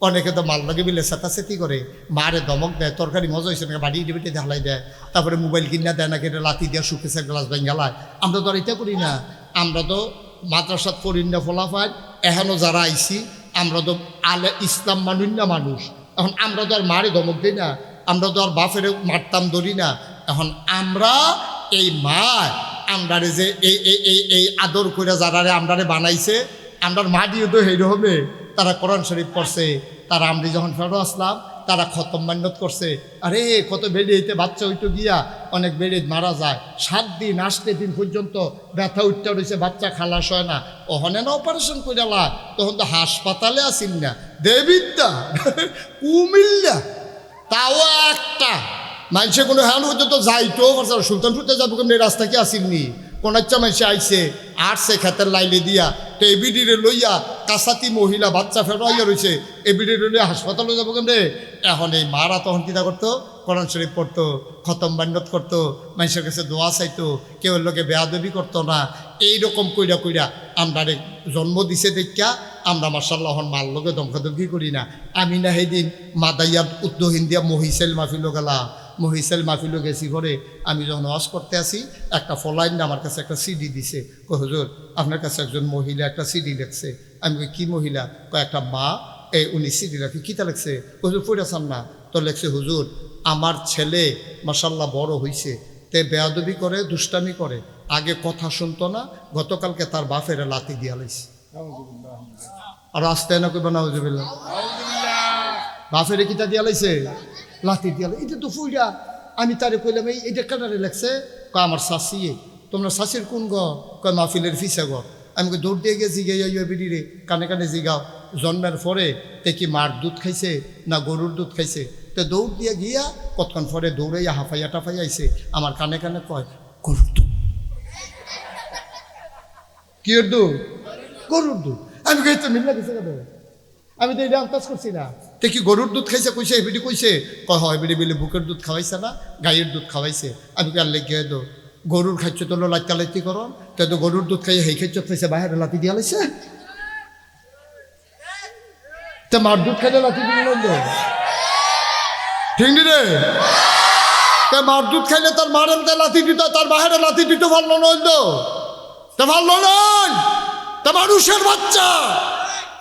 অনেকে তো মাল লাগে বিলে চেতাচেতি করে, মারে ধমক দেয়, তরকারি মজা হয়েছে না বাড়ি ইডিবিটে ঢালাই দেয়, তারপরে মোবাইল কিনা দেয় না, কেটে লাথি দিয়ে শুকেছে গ্লাস বেঙ্গালায়। আমরা তো আর এটা করি না। আমরা তো মাদ্রাসাত পড়ি না ফলাফায়, এখনও যারা আইসি আমরা তো আলে ইসলাম মানুষ না মানুষ। এখন আমরা তো আর মারে ধমক দিই না, আমরা তো আর বাপের মারতাম ধরি না। এখন আমরা এই মা আমরারে যে এই আদর করে যারারে আমরারে বানাইছে, আমরার মা দিয়ে তো হেই হবে। তারা কোরআন শরীফ পড়ছে, তারা আমরা যখন ফেরো আসলাম তারা খতম মান্যত করছে। আরে কত বেড়ে বাচ্চা হইতো গিয়া অনেক বেড়ে মারা যায়, 7 দিন 8 দিন পর্যন্ত ব্যথা উঠতে রয়েছে, বাচ্চা খালাস হয় না। ওখানে না অপারেশন করে লা, তখন তো হাসপাতালে আসিন না, দেবিদ্যা কুমিল্লা তাও একটা মানুষে কোনো হ্যান পর্যন্ত যাইতেও পারছে। সুলতানপুরতে যাবো কেমনি রাস্তা কি আসিননি, কোন একটা মানুষে আইসে আটছে খেতের লাইলে দিয়া, তো এবিডিরে লইয়া কাসাতি মহিলা বাচ্চা ফেরাইয়া রয়েছে, এবিডিরে লইয়া হাসপাতালে যাবো কেমনে। এখন এই মারা তখন কিতা করতো, কোরআন শরীফ পড়তো, খতম বান্যত করতো, মানুষের কাছে দোয়া চাইতো, কেউ লোকে বেয়াদবি করতো না। এইরকম কইরা কইরা আমরা জন্ম দিছে দেখা আমরা মার্শাল্লাহ এখন মার লোকে ধমকাধমকি করি না। আমি না সেইদিন মাদাইয়াত উদ্দহিন দিয়া মহিষেল মাহফিল গেলা, মহিষেল মাহফিলও গেছি ঘরে। আমি যখন ওয়াজ করতে আসি একটা ফলাইন না আমার কাছে একটা সিডি দিছে, হুজুর আপনার কাছে একজন মহিলা একটা সিডি লেখছে। আমি কি মহিলা? একটা মা, উনি সিডি রাখি কিতা লেখছে? হুজুর পড়েছেন না তো? লেখছে হুজুর আমার ছেলে মাশাল্লাহ বড় হইছে, তে বেয়াদবি করে, দুষ্টামি করে, আগে কথা শুনতো না, গতকালকে তার বাপের লাথি দিয়া লাইছে। আর রাস্তায় না কইবা না হুজুবিল্লাহ, বাপের কিতা দিয়া লাইছে, লাথি দিয়া। এটা তো ফুইরা আমি তারে কইলাম এইটা কানারে লেখছে? কয় আমার শাশি। তোমরা শাশির কোন গ? কয় মাহফিলের ফিসা ঘর। আমি দৌড় দিয়ে গেছি গিয়ে বেরিয়ে কানে কানে জিগাও, জন্মের পরে তে কি মার দুধ খাইছে না গরুর দুধ খাইছে? তো দৌড় দিয়ে গিয়া কতক্ষণ পরে দৌড়াইয়া হাফাইয়া টাফাইয়া আইছে, আমার কানে কানে কয় গরুর দুধ। কি দুধ? গরুর দুধ। আমি কইতে মিল্লা গেছে কেন? আমি তো এটা আন্দাজ করছি না। তে কি গরুর দুধ খাইছে? কইছে এবিডি কইছে। কয় হয় এবিডি বলে বুকের দুধ খাওয়াইছে না, গাইয়ের দুধ খাওয়াইছে। আমি কার লেগে দো গরুর খাইছে তো লাইতা লাইতি করো, তো তো গরুর দুধ খাইয়ে হেই খাইছ খাইছে, বাইরে লাতি দিয়া লাইছে। তা মার দুধ খাইলে লাতি দিল ঠিক নি রে? তা মার দুধ খাইলে তার মারের লাথি দিত, তার বাইরে লাথি দিত ভালো নয় তো? তা ভালো নয়। তা মানুষের বাচ্চা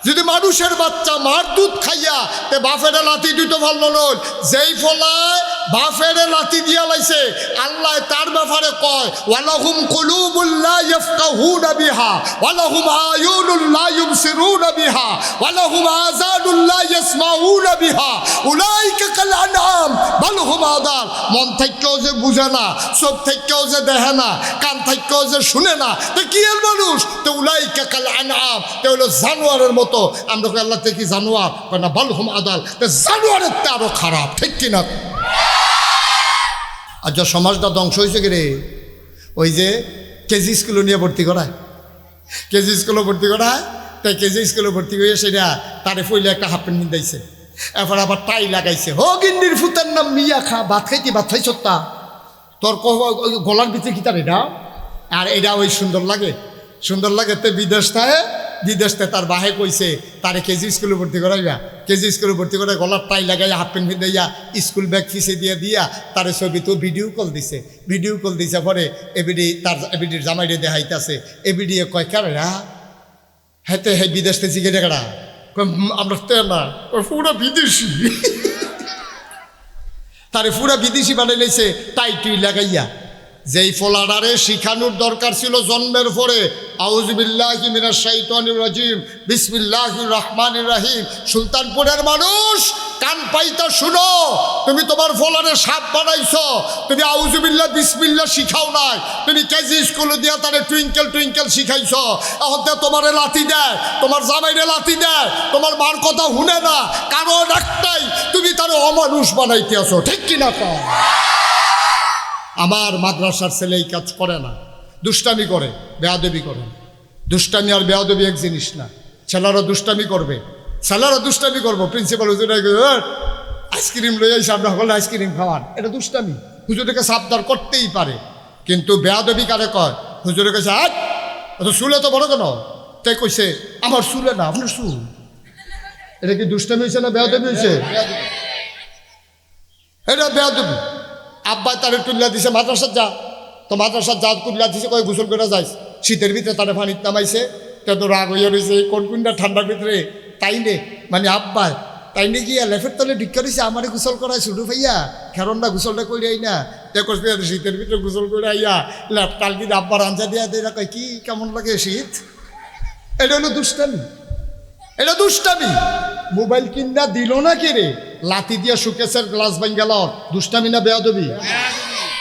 যদি মানুষের বাচ্চা মার দুধ খাইয়া তে বাফেরে লাথি দিত ভালো নয়। যেই ফলায় বাফেরে লাথি দিয়া লাইছে, আল্লাহ তার ব্যাপারে কয় ওয়ালাহুম কুলুবুল লা ইয়াফকাহুনা বিহা ওয়ালাহুম আয়ুনুল লা ইউবসিরুনা বিহা ওয়ালাহুম আযানুল লা ইয়াসমাউনা বিহা উলাইকা কাল আনআম বাল হুম আদাল। মন থেকেও যে বুঝে না, চোখ থেকেও যে দেখে না, কান থেকেও যে শুনে না, তো কি এর মানুষ? তো উলাইকা কাল আনআম, তো হলো জানোয়ারের মতো। আমরা আল্লাহ থেকে জানোয়ার না, বাল হুম আদাল, জানোয়ারের তে আরো খারাপ, ঠিক কিনা? আর যা সমাজটা ধ্বংস হয়েছে কি রে, ওই যে কেজি স্কুলে নিয়ে ভর্তি করায়, কেজি স্কুলে ভর্তি করায়, তাই কেজি স্কুলে ভর্তি করে সেটা তারে ফইলে একটা হাফ প্যান্ট নিন্দাইছে, এরপর আবার টাই লাগাইছে। হো গিন্নির ফুতার নাম মিয়া খা, ভাত খাইতি ভাত খাইছ তা তোর গলার ভিতরে কি তার এটা? আর এটা ওই সুন্দর লাগে, সুন্দর লাগে। তো বিদেশতে তার বাহে কইছে তারে কেজি স্কুলে ভর্তি করাইবা, কেজি স্কুলে ভর্তি করে গলার টাই লাগাইয়া হাফ প্যান্ট ভিদাইয়া স্কুল ব্যাগ ফিসে দিয়া তারে ছবি তো ভিডিও কল দিছে, ভিডিও কল দিছে। পরে এবিডির জামাইরে দেখাইতেছে, এবিডি কয় কারা হেতে হে বিদেশ থেকে জিগে টাকাটা আমরা তো না পুরো বিদেশি, তারে পুরা বিদেশি বানাই লাইছে টাই টুই লাগাইয়া। যেই ফলাডারে শিখানোর দরকার ছিল জন্মের পরে আউযুবিল্লাহি মিনাশ শাইতানির রাজিম বিসমিল্লাহির রহমানির রহিম। সুলতানপুরের মানুষ কান পাইতা শুনো, তুমি তোমার ফলারে সাপ বানাইছো, তুমি আউযুবিল্লাহ বিসমিল্লাহ শিখাও নাই, তুমি কেজি স্কুলে দিয়া তারে টুইঙ্কেল টুইঙ্কেল শিখাইছো। এখন তোমারে লাথি দেয়, তোমার জামাইরে লাথি দেয়, তোমার মার কথা শুনে না, কারণ একটাই তুমি তারে অমানুষ বানাইতে আছো, ঠিক কিনা? আমার মাদ্রাসার ছেলে এই কাজ করে না, দুষ্টামি করে, বেয়াদবি করে। দুষ্টামি আর বেয়াদবি এক জিনিস না। ছেলেরা দুষ্টামি করবে, ছেলেরা দুষ্টামি করবো। প্রিন্সিপাল হুজুর আইসক্রিম লই আইসে আমরা সকলে আইসক্রিম খাওয়ান, এটা দুষ্টামি, হুজুরকে সাবধান করতেই পারে। কিন্তু বেয়াদবি কারে কয়? হুজুরের কাছে চুলে তো বড় কেন? তাই কইছে আমার চুলে না, আপনার চুল। এটা কি দুষ্টামি হয়েছে না বেয়াদবি হয়েছে? এটা বেয়াদবি। আব্বা তারে তুল্লা দিছে মাদ্রাসার যা, তো মাদ্রাসার যা তুল্লা দিছে কয় গোসল করে যাইস, শীতের ভিতরে তারে পানিত নামাইছে, তো রাগ হইয়া রয়েছে কোন কোনটা ঠান্ডার ভিতরে তাই নে মানে আব্বা তাই নে গিয়া লেফের তলে ঢিক্কা রয়েছে আমারে গোসল করায় শুরু ভাইয়া খেরনটা গোসলটা করে আই না দেখোস শীতের ভিতরে গোসল করে আইয়া ল্যাপ টালকি আব্বার আঞ্জা দিয়া দেয় কয় কি কেমন লাগে শীত। এটা হলো দুষ্টামি, এটা দুষ্টামি। মোবাইল কিনা দিল না কে রে, লাথি দিয়া সুকেশের গ্লাস ভাঙ গেল, দুষ্টামি না বেয়াদবি?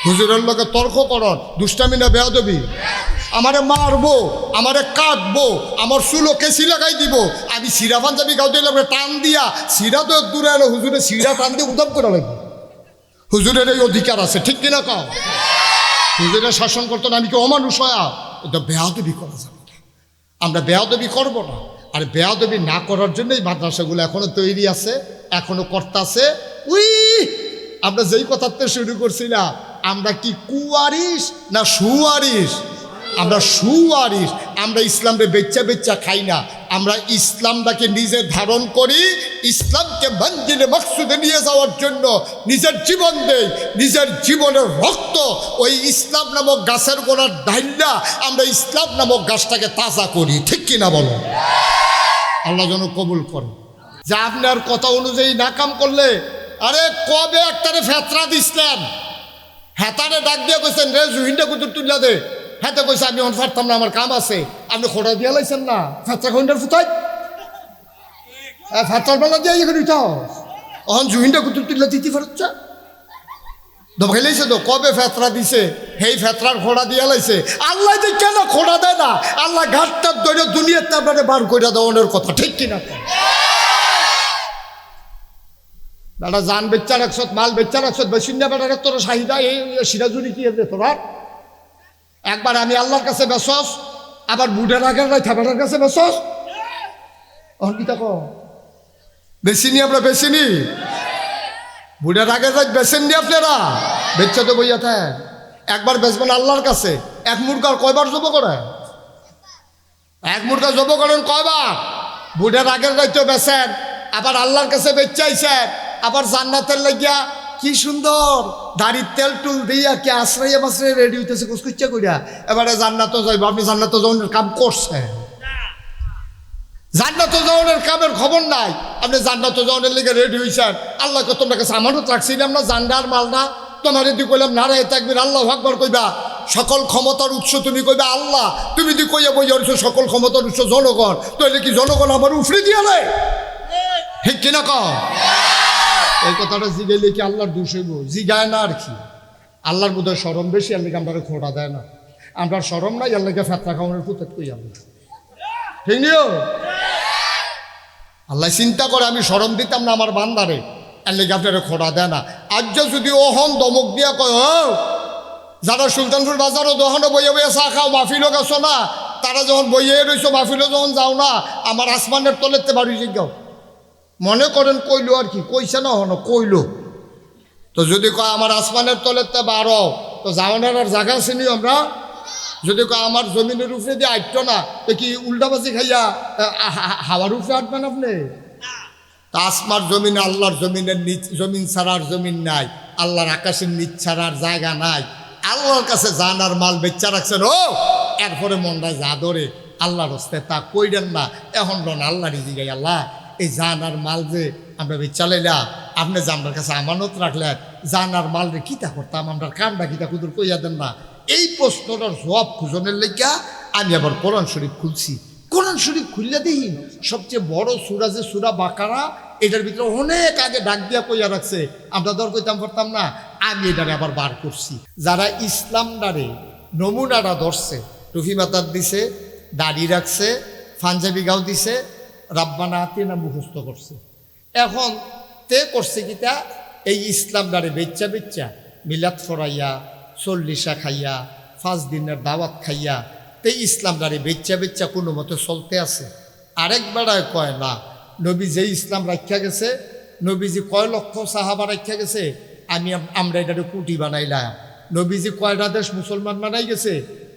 হুজুরের লোকে তর্ক করন, দুষ্টামি না বেয়াদবি? আমারে মারবো, আমারে কাটবো, আমার চুলো কেসি লাগাই দিব, আমি সিরা পাঞ্জাবি গাও দিলাম টান দিয়া, সিরা তো দূরে এলো, হুজুরে সিরা টান দিয়ে উদাম করে লাগবে। হুজুরের এই অধিকার আছে, ঠিক কিনা কাও? হুজুরের শাসন করতো না, আমি কি অমানুষ হয়া? এটা বেয়াদবি করা যাবে না, আমরা বেয়াদবি করবো না। আর বেয়াদবি না করার জন্যই মাদ্রাসাগুলো এখনো তৈরি আছে, এখনো কর্তাছে। উই আমরা যেই কথাতে শুরু করছি না, আমরা কি কুয়ারিস না সুয়ারিস? আমরা সুয়ারিস। আমরা ইসলামকে বেচ্চা বেচ্চা খাই না, আমরা ইসলামটাকে নিজে ধারণ করি, ইসলামকে মঞ্জিলে মকসুদে নিয়ে যাওয়ার জন্য নিজের জীবন দেই, নিজের জীবনের রক্ত ওই ইসলাম নামক গাছের গোড়ার ঢাইল্লা আমরা ইসলাম নামক গাছটাকে তাজা করি, ঠিক কিনা বলো? আল্লাহ যেন কবুল করে। যা আপনার কথা অনুযায়ী না কাম করলে, আরে কবে একটারে ফেতরা দিছিলেন, হেতারে ডাক দিয়ে কইছেন রে জুহিনটা কুতুর তুলিয়া দে, হেতে কইছে আমি অন পারতাম না, আমার কাম আছে। আপনি খোড়া দিয়া লাইছেন না, ফেতরা খন্ডার ফুটাই ফেতরার বেলা দিয়ে এখানে উঠাও, অহন জুহিনটা কুতুর তুলিয়া দিতে পারছে দবাইলাইছে তো। কবে ফেতরা দিছে, সেই ফেতরার খোড়া দিয়া লাইছে। আল্লাহ যে কেন খোড়া দেয় না, আল্লাহ ঘাটটার দৈরে দুনিয়ার তারপরে বার করে দেওয়ানোর কথা, ঠিক কিনা? বেটা জান বেচ্চা রাখছত, মাল বেচ্চা রাখছত, বেশিন্দা বেটারে তোর চাহিদা এই সিরাজুরি কি এর তোরার? একবার আমি আল্লাহর কাছে বেসস, আবার বুড়ের আগের রাই থাকার কাছে বেসস। অহন কি তাকো বেশিনি, আমরা বেশিনি বুড়ের আগের রাত বেছেননি আপনারা, বেচ্চা তো বইয়া থাক। একবার বেচবেন আল্লাহর কাছে, এক মুরগার কয়বার জব করে? এক মুরগা জব করেন কয়বার? বুড়ের আগের রাইতে বেছেন, আবার আল্লাহর কাছে বেচাইছেন, আবার জান্নাতের লাগিয়া কি সুন্দর দাড়ির তেল টুল দিয়া কি আশ্রয় মাশ্রয় রেডি হইতেছে কুচকুচ্চা করিয়া, এবারে জান্নাতও যাইব। আপনি জান্নাতও যাওয়ার কাম করছেন? জান্নাতও যাওয়ার কামের খবর নাই, আপনি জান্নাতও যাওয়ার লেগে রেডি হয়েছেন। আল্লাহকে তোমার কাছে আমানত রাখছিলাম না, জান্নার মাল না, তোমার যদি কইলাম নারায়ে তাকবীর আল্লাহু আকবার কইবা, সকল ক্ষমতার উৎস তুমি কইবা আল্লাহ, তুমি যদি কইয়া বইয়া সকল ক্ষমতার উৎস জনগণ, তাহলে কি জনগণ আমার উফরে দিয়া নেয়? ঠিক কিনা কও? এই কথাটা জিগাইলে কি আল্লাহর দোষ হইব? জিগায় না আর কি। আল্লাহর বোধহয় শরম বেশি, আল্লাহকে আমরা খোঁড়া দেয় না। আমরা শরম নাই, আল্লাহকে ফেতরা খাওয়ানোর পুতেত কই আমরা, ঠিক নিও? আল্লাহ চিন্তা করে আমি শরম দিতাম না আমার বান্দারে, আল্লাহকে আপনারা খোঁড়া দেয় না। আজ যদি ওহন দমক দিয়া কয়, ও যারা সুলতানপুর বাজারও দহনও বইয়ে বইয়ে চা খাও, মাহফিলও গেছো না, তারা যখন বইয়ে রয়েছো মাহফিলও যখন যাও না, আমার আসমানের তলেতে বাড়ি জিজ্ঞাও মনে করেন কইলো আর কি, কইছে না হন কইলো। তো যদি কয় আমার আসমানের তলেতে বারো, তো যাওয়ানোর আর জায়গা চিনি আমরা? যদি কয় আমার জমিনের উপরে দিয়ে আটতো না, তো কি উল্টাবাজি খাইয়া হাওয়ার উপরে আটবেন আপনি? তা আসমার জমিন আল্লাহর জমিনের নিচ, জমিন ছাড়ার জমিন নাই, আল্লাহর আকাশের নিচ ছাড়ার জায়গা নাই। আল্লাহর কাছে জানার মাল বেচা রাখছেন, ও এরপরে মনটা যা ধরে আল্লাহর হস্তে তা কইরেন না। এখন রন আল্লাহরই জিগাই, আল্লাহ এই জানার মাল যে আমরা বেচালাইলা, আপনি যে আমার কাছে আমানত রাখলেন, জানার মাল রে কিতা করতাম, আমরা কামটা কিতা কুদুর কইয়া দেন না। এই প্রশ্নটার জবাব খুঁজনের লেগা আমি আবার কোরআন শরীফ খুলছি। কোরআন শরীফ খুললে দেখি সবচেয়ে বড় সূরা যে সূরা বাকারা, এটার ভিতরে অনেক আগে ডাক দিয়া কইয়া রাখছে, আমরা দর কইতাম পারতাম না, আমি এটারে আবার বার করছি। যারা ইসলামটারে নমুনাটা ধরছে, টুফি মাতার দিছে, দাড়ি রাখছে, পাঞ্জাবি গাও দিছে, রাব্বানা আতিনা মুখস্থ করছে, এখন তে করছে কিতা এই ইসলামটারে বেচ্চা বেচ্চা মিলাদ ফরাইয়া, চল্লিশা খাইয়া, 5 দিনের দাওয়াত খাইয়া, তে ইসলামটারে বেচ্চা বেচ্চা কোনো মতো চলতে আছে। আরেক বেড়ায় কয় না, নবী যে ইসলাম রাখা গেছে, নবীজি কয় লক্ষ সাহাবা রাখা গেছে, আমরা এটারে কুটি বানাইলাম। নবীজি কয়টা দেশ মুসলমান বানাই গেছে,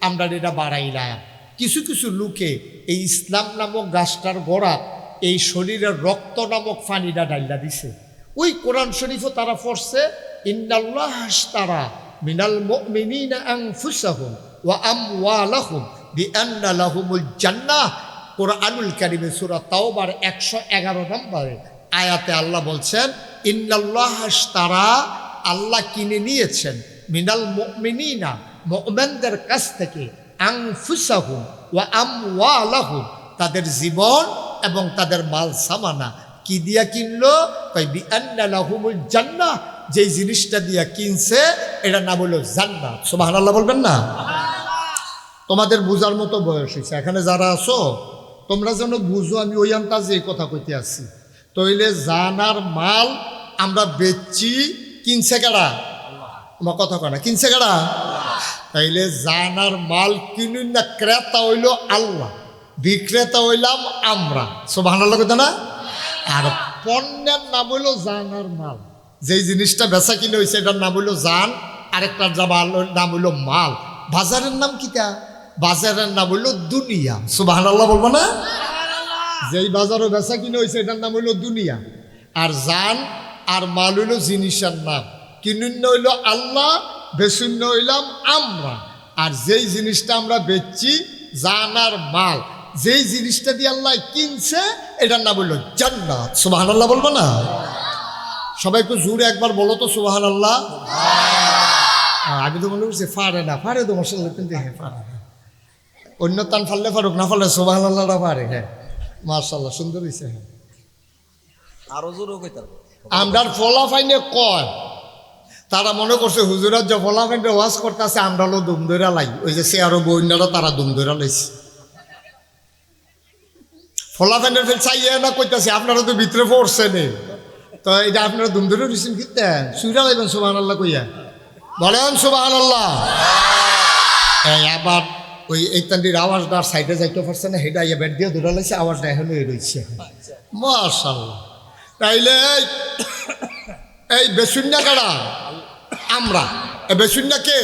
আমরা এটা বাড়াইলাম। কিছু কিছু লোকে এই ইসলাম নামক গাছটার গোড়া এই শরীরের রক্ত নামক পানিটা ডাইলা দিছে। ওই কোরআন শরীফও তারা পড়ছে, ইন্নাল্লাহ আশতারা মিনাল মুমিনিনা আনফুসাহুম ওয়া আমওয়ালাহুম বিআন্না লাহুমুল জান্নাহ। কোরআনুল কারীমে সূরা তাওবার 111 নম্বরে আয়াতে আল্লাহ বলছেন, ইন্নাল্লাহ আশতারা, আল্লাহ কিনে নিয়েছেন, মিনাল মুমিনিনা, মুমিনদের কাছ থেকে, আনফুসাহুম ওয়া আমওয়ালাহুম, তাদের জীবন এবং তাদের মাল সামানা। কি দিয়া কিনলো? কই বিআন্না লাহুমুল জান্নাহ, যেই জিনিসটা দিয়া কিনছে এটার নাম হলো জান্নাত। সুবহানাল্লাহ বলবেন না? তোমাদের বুঝার মতো বয়স হয়েছে, এখানে যারা আছো তোমরা যেন বুঝো আমি ওই আন্তাজে এই কথা কইতে আসছি। তইলে জানার মাল আমরা বেচছি, কিনছে কারা? আমার কথা কয় না, কিনছে কারা? তাইলে জানার মাল কিনুন না, ক্রেতা হইল আল্লাহ, বিক্রেতা হইলাম আমরা। সুবহানাল্লাহ কথা না? আর পণ্যের নাম হইল জানার মাল। যেই জিনিসটা বেচা কিনে হয়েছে এটার নাম হইল জান, আরেকটার নাম হইল মাল। বাজারের নাম কিটা? বাজারের নাম হইল দুনিয়া। সুবহানাল্লাহ বলবো না? যেই বাজারও বেচা কিনে হয়েছে এটার নাম হইল দুনিয়া। আর জান আর মাল হইল জিনিসের নাম। কিনুন্য হইল আল্লাহ, বেচুন্য হইলাম আমরা। আর যেই জিনিসটা আমরা বেচছি জান আর মাল, যেই জিনিসটা দিয়ে আল্লাহ কিনছে এটার নাম হইল জান্নাত। সুবহানাল্লাহ বলবো না? সবাই একটু জোরে একবার বলো তো সুবহানাল্লাহ। আমি তো মনে করছি পারে না, পারে তো মশাল্লাহ, কিন্তু হ্যাঁ পারে। অন্য তান ফাললে পারুক, না ফাললে সুবহানাল্লাহটা পারে। হ্যাঁ মাশাআল্লাহ, সুন্দর হয়েছে। হ্যাঁ আরো জোরে কইতার আমরার ফলাফাইনে কয়, তারা মনে করছে হুজুরাত যে ফলাফাইনে ওয়াজ করতেছে আমরা হলো দুম ধরা লাই। ওই যে সে আরো বইনারা তারা দুম ধরা লাইছে। ফলাফাইনের ফেল চাইয়ে না কইতাছে আপনারা তো ভিতরে পড়ছেন, তো এটা আপনারা দুম ধরে দিচ্ছেন কিতেন সুইরা লাইবেন সুবহানাল্লাহ কইয়া বলেন সুবহানাল্লাহ। আবার ওই এইতান্ডির আওয়াজটার সাইডে যাইতে পারছে না, হেডা ইয়ে ব্যাট দিয়ে ধরে লাইছে, আওয়াজটা এখনো রয়েছে। মাশাআল্লাহ। তাইলে এই বেসুন্না কারা? আমরা। বেসুন্না কে?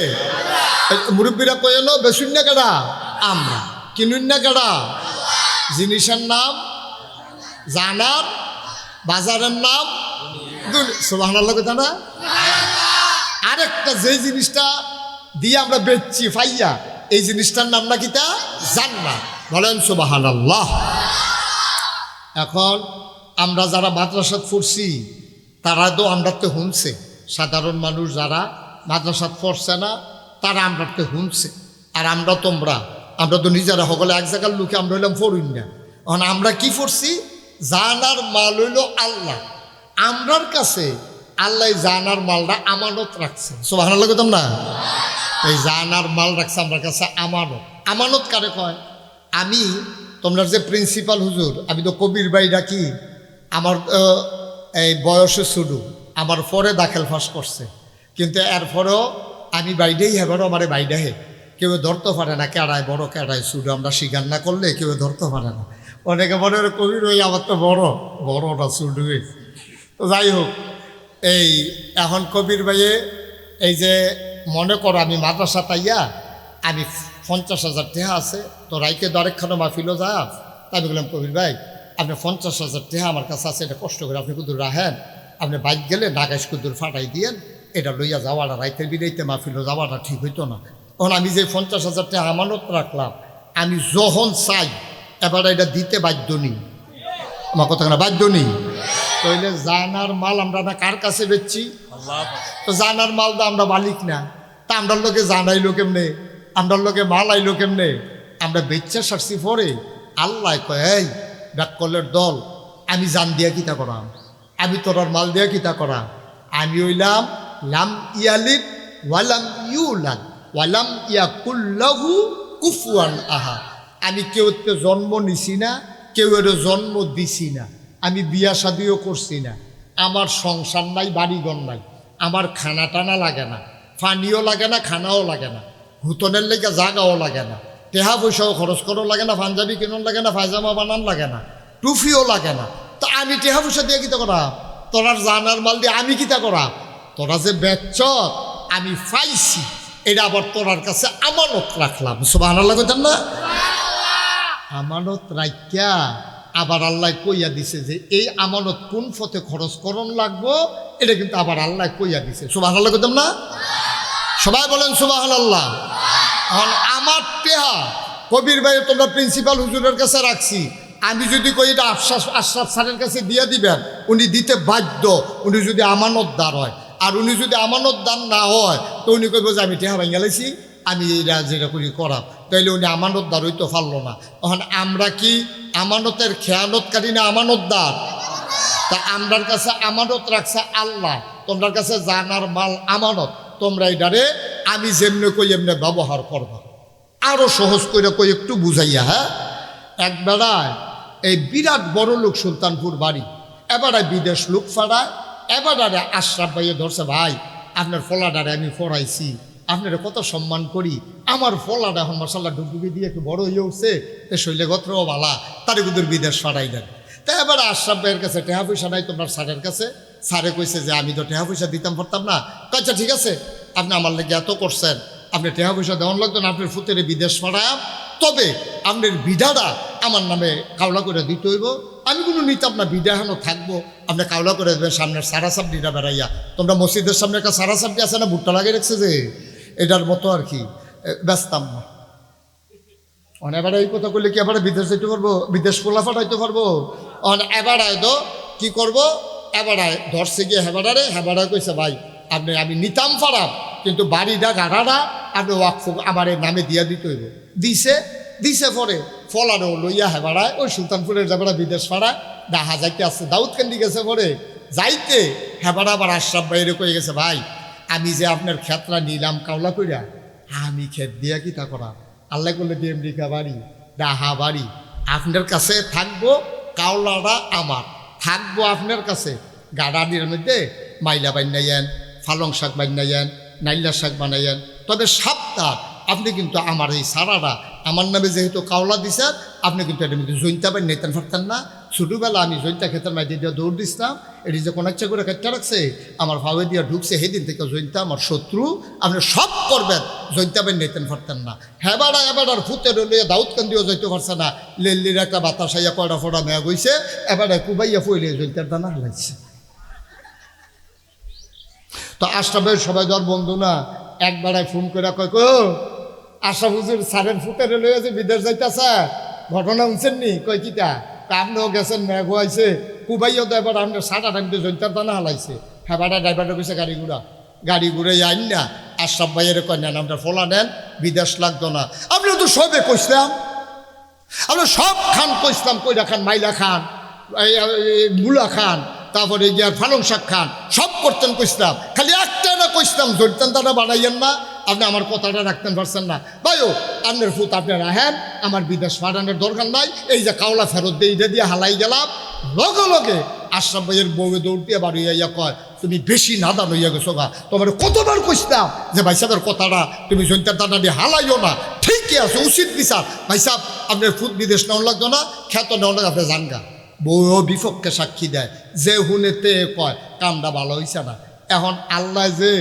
মুরব্বীরা কয়ে এলো বেসুন্না কারা? আমরা। কিনুন্না কারা? জিনিসের নাম জানার, বাজারের নাম সুবহানাল্লাহ কথা না? আরেকটা যেই জিনিসটা দিয়ে আমরা বেচছি ফাইয়া, এই জিনিসটার নাম না কিতা? জান্নাত। বলেন সুবহানাল্লাহ। এখন আমরা যারা মাদ্রাসাত পড়ছি তারা তো আমরাতে শুনছে, সাধারণ মানুষ যারা মাদ্রাসাত পড়ছে না তারা আমরাতে শুনছে। আর আমরা তো নিজেরা সকলে এক জায়গার লোকে আমরা হইলাম পড়ুন না। এখন আমরা কি পড়ছি? জানার মাল হইল আল্লাহ, আমরার কাছে আল্লাহ জানার মালটা আমানত রাখছে। সুবহানাল্লাহ কইতাম না? এই জানার মাল রাখছে আমার কাছে আমানত। আমানত কারে কয়? আমি তোমরা যে প্রিন্সিপাল হুজুর, আমি তো কবির ভাই ডাকি, আমার এই বয়সে শুরু, আমার পরে দাখিল পাস করছে, কিন্তু এরপরেও আমি বাইডেই হেবারও আমার বাইডে হে, কেউ ধরতে পারে না কেড়ায় বড় কেড়ায় শুরু, আমরা স্বীকার না করলে কেউ ধরতে পারে না। অনেকে মনে হয় কবির ওই আমার তো বড়টা শুরু হয়েছে। তো যাই হোক, এই এখন কবির ভাইয়ে এই যে মনে করো আমি মাদ্রাসা তাইয়া আমি 50,000 টাকা আছে, তো রাইকে দরেকখানো মাহফিলও যা। তাই আমি বললাম কবির ভাই আপনি 50,000 টাকা আমার কাছে আছে, এটা কষ্ট করে আপনি কুদুর রাখেন, আপনি বাইক গেলে নাগাইশ কুদুর ফাটাই দিয়েন, এটা লইয়া যাওয়াটা রাইতের বিরাইতে মাহফিলও যাওয়াটা ঠিক হইতো না। তখন আমি যে 50,000 টাকা আমানত রাখলাম, আমি যখন চাই এবার এটা দিতে বাধ্য নেই। আমার কথা না, বাধ্য নেই। তাইলে জানার মাল আমরা না কার কাছে বেচছি? তো জানার মাল তো আমরা মালিক না, তা আমরার লোকে জানাইলো কেমনে, আমরার লোকে মাল আইলো কেমনে? আমরা বেচা সারছি পরে আল্লাহ কয় এই ব্যাককলের দল, আমি জান দিয়া কিতা করাম, আমি তোরার মাল দিয়া কিতা করাম? আমি হইলাম লাম ইয়ালিদ ওয়ালাম ইউলাদ ওয়ালাম ইয়াকুল্লাহু কুফুয়ান আহাদ। আমি কেউ জন্ম নিছি না, কেউ এর জন্ম দিছি না, আমি বিয়া শাদিও করছি না, আমার সংসার নাই, বাড়িঘর নাই, আমার খানা টানা লাগে না, পানিও লাগে না, খানাও লাগে না, হুতনের লেগে জাগাও লাগে না, টেহা পয়সাও খরচ করাও লাগে না, পাঞ্জাবি কেনন লাগে না, পায়জামা বানান লাগে না, টুফিও লাগে না। তো আমি টেহা পয়সা দিয়ে কিতা করা? তোরার জানার মাল দিয়ে আমি কিতা করা? তোরা যে বেচছ আমি পাইছি, এটা আবার তোরার কাছে আমানত রাখলাম। সুবহানাল্লাহ কইতাম না? আমানত রাখিয়া আবার আল্লাহ কইয়া দিছে যে এই আমানত কোন পথে খরচ করণ লাগবো, এটা কিন্তু আবার আল্লাহ কইয়া দিছে। সুবহানাল্লাহ কইতাম না? সবাই বলেন সুবহানাল্লাহ। এখন আমার টেহা কবির ভাই তোমরা প্রিন্সিপাল হুজুরের কাছে রাখছি, আমি যদি কই এটা আশরাফ স্যারের কাছে দিয়ে দিবেন, উনি দিতে বাধ্য, উনি যদি আমানতদার হয়। আর উনি যদি আমানতদার না হয় তো উনি কইব যে আমি টেহা ভাঙ্গা লাইছি, আমি এইটা যেটা করি করাম, তাইলে উনি আমানতদার হইতে পারলো না। এখন আমরা কি আমানতের খেয়ানতকারী না আমানতদার? তা আমরার কাছে আমানত রাখছে আল্লাহ, তোমার কাছে জানার মাল আমানত, তোমরা এটারে আমি যেমনে কই এমনি ব্যবহার করবা। আরও সহজ করে কই একটু বুঝাইয়া, হ্যাঁ, এক বেড়ায় এই বিরাট বড় লোক সুলতানপুর বাড়ি, এবারে বিদেশ লোক ফাড়ায়, এবারে আশরাফ ভাইয়ে ধরছে, ভাই আপনার ফলাডারে আমি ফড়াইছি, আপনারা কত সম্মান করি, আমার ফলাডা এখন মশাল্লা ডুবডুবি দিয়ে একটু বড় হয়ে উঠছে, তো শৈলে গোত্রও বালা, তারে কুদুর বিদেশ ফাড়াই দেন। তা এবার আশরাফ ভাইয়ের কাছে টেহা পয়সা নাই তোমার স্যারের কাছে, স্যারে কইছে যে আমি তো টেহা পয়সা দিতাম পারতাম না। আচ্ছা ঠিক আছে, আপনি আমার লেগে এত করছেন, আপনি টেহা পয়সা দেওয়ান লাগতো না, আপনার ফুতেরে বিদেশ ফাড়ায়াম, তবে আপনার বিধাটা আমার নামে কাওলা করে দিতে হইব। আমি কোনো নিতাম না, বিধা এখনও থাকবো, আপনি কাওলা করে দেবেন সামনের সারা সাবডিটা বেড়াইয়া। তোমরা মসজিদের সামনে একটা সারা সাবডি আছে না, ভুট্টা লাগিয়ে রাখছে যে, এটার মতো আর কি, ব্যস্তাম না। এবারে এই কথা করলে কি এবারে বিদেশ যেতে পারবো, বিদেশ খোলা ফাটাইতে পারবো? এবারায় তো কি করবো, এবারায় ধরছে গিয়ে হেবাডারে, হেবাডা কইছে ভাই আপনি আমি নিতাম ফারাম, কিন্তু বাড়িটা গাড়াটা আপনি ওয়াকফ আমার নামে দিয়া দিতে হইব। দিছে পরে ফলারও লইয়া হেবাড়ায় ওই সুলতানপুরের যাবারা বিদেশ ফাড়ায় ডাহা যাইতে আসছে, দাউদকান্দি গেছে পরে যাইতে হেবাড়া আবার আশরাফ বাইরে কয়ে গেছে, ভাই আমি যে আপনার ক্ষেতরা নিলাম কাওলা কইরা, আমি ক্ষেত দিয়া কি তা করা, আল্লাহ করলে ডিএমডিকা বাড়ি ডাহা বাড়ি আপনার কাছে থাকবো, কাওলাটা আমার থাকবো আপনার কাছে, গাড়ানির মধ্যে মাইলা বানাইয়েন, পালং শাক বানাইয়েন, নাইলা শাক বানাইয়েন, তবে সাপ্তাহ আপনি কিন্তু আমার এই সারাটা আমার নামে যেহেতু কাওলা দিছেন, আপনি কিন্তু এটার মধ্যে জৈন্তা বাই নিতেন পারতেন না। ছোটোবেলা আমি জৈন্তা খেতের মাঝে দিয়ে দৌড় দিছিলাম, এটি যে কোনো ইচ্ছা করে খেতে রাখছে আমার ভাবে দিয়ে ঢুকছে, সেদিন থেকে জৈন্তা আমার শত্রু, আপনি সব করবেন, জৈন্তা বাই নিতেন পারতেন না। হেবাড়া এবার ফুতের লইয়া দাউদকান্দিও যাইতে পারছে না, লেল্লির একটা বাতাস আইয়া কয়টা ফোড়া মেয়া গইছে, এবারে কুবাইয়া ফইলে জৈন্তার দানা হালাইছে। তো আশরাফের সবাই ধর বন্ধু না, একবারায় ফোন করে কয় কো আশরাফ হুজুর স্যারের ফুটের লইয়া যে বিদেশ যাইতেছে, ঘটনা শুনছেন নি? কয় কিটা? আপনিও গেছেন, মেঘ হয়েছে, কুবাইও তো এবার আপনার সাটা টাইমতে জৈন্তার দানা হালাইছে। হ্যাঁ বাটা ড্রাইভারটা কইছে গাড়ি ঘুরে আইন না, আশরাফ ভাইয়ের কয় নেন আপনার ফোলা নেন, বিদেশ লাগতো না। আপনি তো সবে কইসলাম, আমরা সব খান কইসলাম, কইরা খান, মাইলা খান, মূলা খান, তারপরে গিয়ে পালং শাক খান, সব করতেন কইসলাম, খালি একটা না কইসলাম জৈন্তান দানা বানাইয়েন না। আপনি আমার কথাটা রাখতেন পারছেন না। ভাইও আপনার ফুত আপনি রাহেন, আমার বিদেশ ফাটানোর দরকার নাই, এই যে কাওলা ফেরত দিয়ে এটা দিয়ে হালাই গেলাম। লগে লগে আশরাফ ভাইয়ের বউয়ে দৌড় দিয়ে বাড়ি হইয়া কয়, তুমি বেশি নাদান হইয়া গেছো গা, তোমার কতবার কইসলাম যে ভাই সাহেবের কথাটা তুমি জৈন্তার দানা দিয়ে হালাইও না। ঠিকই আছে, উচিত বিচার। ভাই সাহেব আপনার ফুট বিদেশ নেওয়া লাগতো না, খ্যাত নেওয়া লাগে, আপনি জানগা। বউও বিপক্ষে সাক্ষী দেয়, যে হুনেতে কয় কামটা ভালো হইছে না। এখন আল্লাহ যে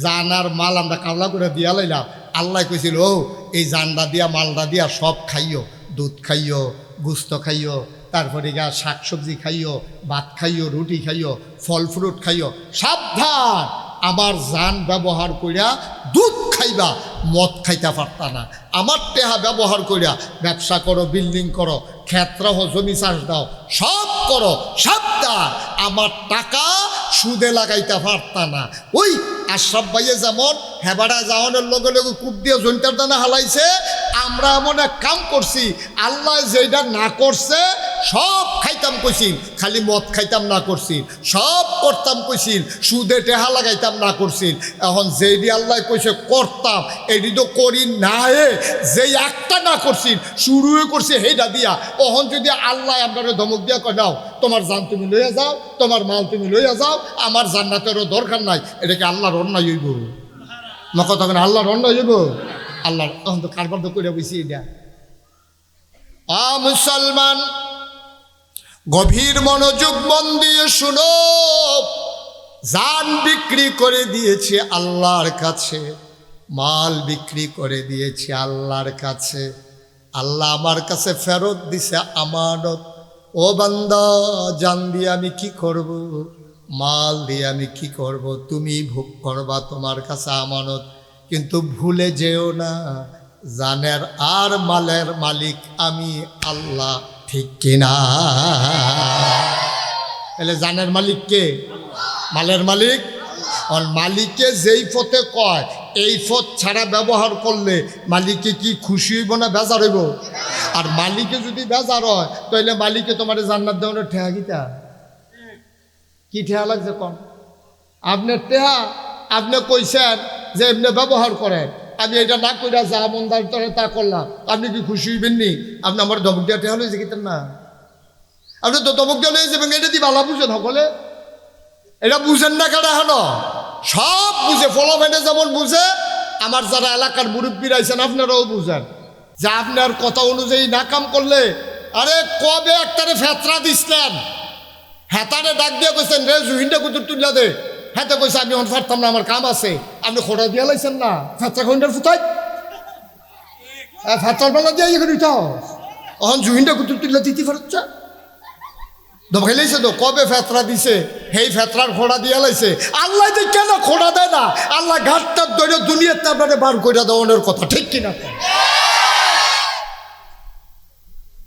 জানার মাল আমরা কামলা করে দিয়া লাইলাম, আল্লাহ কইছিল ও এই জানটা দিয়া মালটা দিয়া সব খাইও, দুধ খাইও, গুস্ত খাইও, তারপরে গা শাক সবজি খাইও, ভাত খাইও, রুটি খাইও, ফল ফ্রুট খাইও, সাবধান আমার জান ব্যবহার করিয়া দুধ খাইবা, মদ খাইতে পারতা না। আমার টেহা ব্যবহার করিয়া ব্যবসা করো, বিল্ডিং করো, ক্ষেত্র হো, জমি চাষ দাও, সব করো, সাবধান আমার টাকা সুদে লাগাইতে পারতা না। ওই আশরাফ ভাইয়ে যেমন হেবাড়া যাওয়ানোর লগে লগে কূপ দিয়ে জৈন্তার দানা হালাইছে, আমরা এমন এক কাম করছি, আল্লাহ যেটা না করছে সব খাইতাম কইছিল, খালি মদ খাইতাম না করছিল, সব করতাম কইছিল, সুদে টেহা লাগাইতাম না করছিল। এখন যেইডি আল্লাহ কইছে করতাম, এডি তো করি না, যেই একটা না করছিল শুরুই করছে সেইটা দিয়া। ওহন যদি আল্লাহ আপনারা ধমক দিয়া কয় নাও তোমার জান তুমি লইয়া যাও, তোমার মাল তুমি লইয়া যাও, আমার জান্নাতেরও দরকার নাই, এটাকে আল্লাহর অন্যায় হইব না? কথা কেন আল্লাহর অন্যায় হইব? আল্লাহর তখন তো কারবার তো করে বসি। এটা মুসলমান গভীর মনোযোগ মন দিয়ে শুনো, জান বিক্রি করে দিয়েছে আল্লাহর কাছে, মাল বিক্রি করে দিয়েছে আল্লাহর কাছে, আল্লাহ আমার কাছে ফেরত দিছে আমানত। ও বান্দা, জান দিয়ে আমি কি করব, মাল দিয়ে আমি কি করব, তুমি ভোগ করবা, তোমার কাছে আমানত। কিন্তু ভুলে যেও না, জানের আর মালের মালিক আমি আল্লাহ, ঠিক কিনা? তাহলে জানের মালিক কে? মালের মালিক। আর মালিকে যেই পথে কয় এই পথ ছাড়া ব্যবহার করলে মালিকে কি খুশি হইব না বেজার হইব? আর মালিকে যদি বেজার হয় তাহলে মালিকে তোমার জান্নাত দেওয়ার ঠেহা গীতা কি ঠেহা লাগছে কন? আপনার টেহা আপনি কইছেন যে এমনি ব্যবহার করেন, আমি এটা না কইরা যা মন্দার তরে তা করলাম, আপনি কি খুশি হইবেন নি? আপনি আমার দমক দেওয়া টেহা লইছে কিতেন না? আপনি তো দমক দেওয়া লইছে এবং এটা দিয়ে বালা বুঝেন সকলে, এটা বুঝেন না কেন? হলো সব বুঝে, ফলাফেনে যেমন বুঝে, আমার যারা এলাকার মুরব্বীরা আছেন আপনারাও বুঝেন যে আপনার কথা অনুযায়ী না কাম করলে, আরে কবে একটারে ফেতরা দিছিলেন, হেতারে ডাক দিয়ে কইছেন রে জুহিনটা কুতুর তুলিয়া দে, হেতে কইছে আমি এখন ফারতাম না, আমার কাম আছে। আপনি খোটা দিয়া লাইছেন না ফেতরা খন্ডার ফুটাই, ফেতরার বেলা দিয়ে এখানে উঠাও, এখন জুহিনটা কুতুর তুলিয়া দিতে পারছে দবাইলাইছে তো। কবে ফেতরা দিছে, সেই ফেতরার খোড়া দিয়া লাইছে। আল্লাহ যে কেন খোড়া দেয় না? আল্লাহ ঘাটটার দৈন্য দুনিয়াতে আপনাদের বার করে দেওয়ানোর কথা, ঠিক কিনা?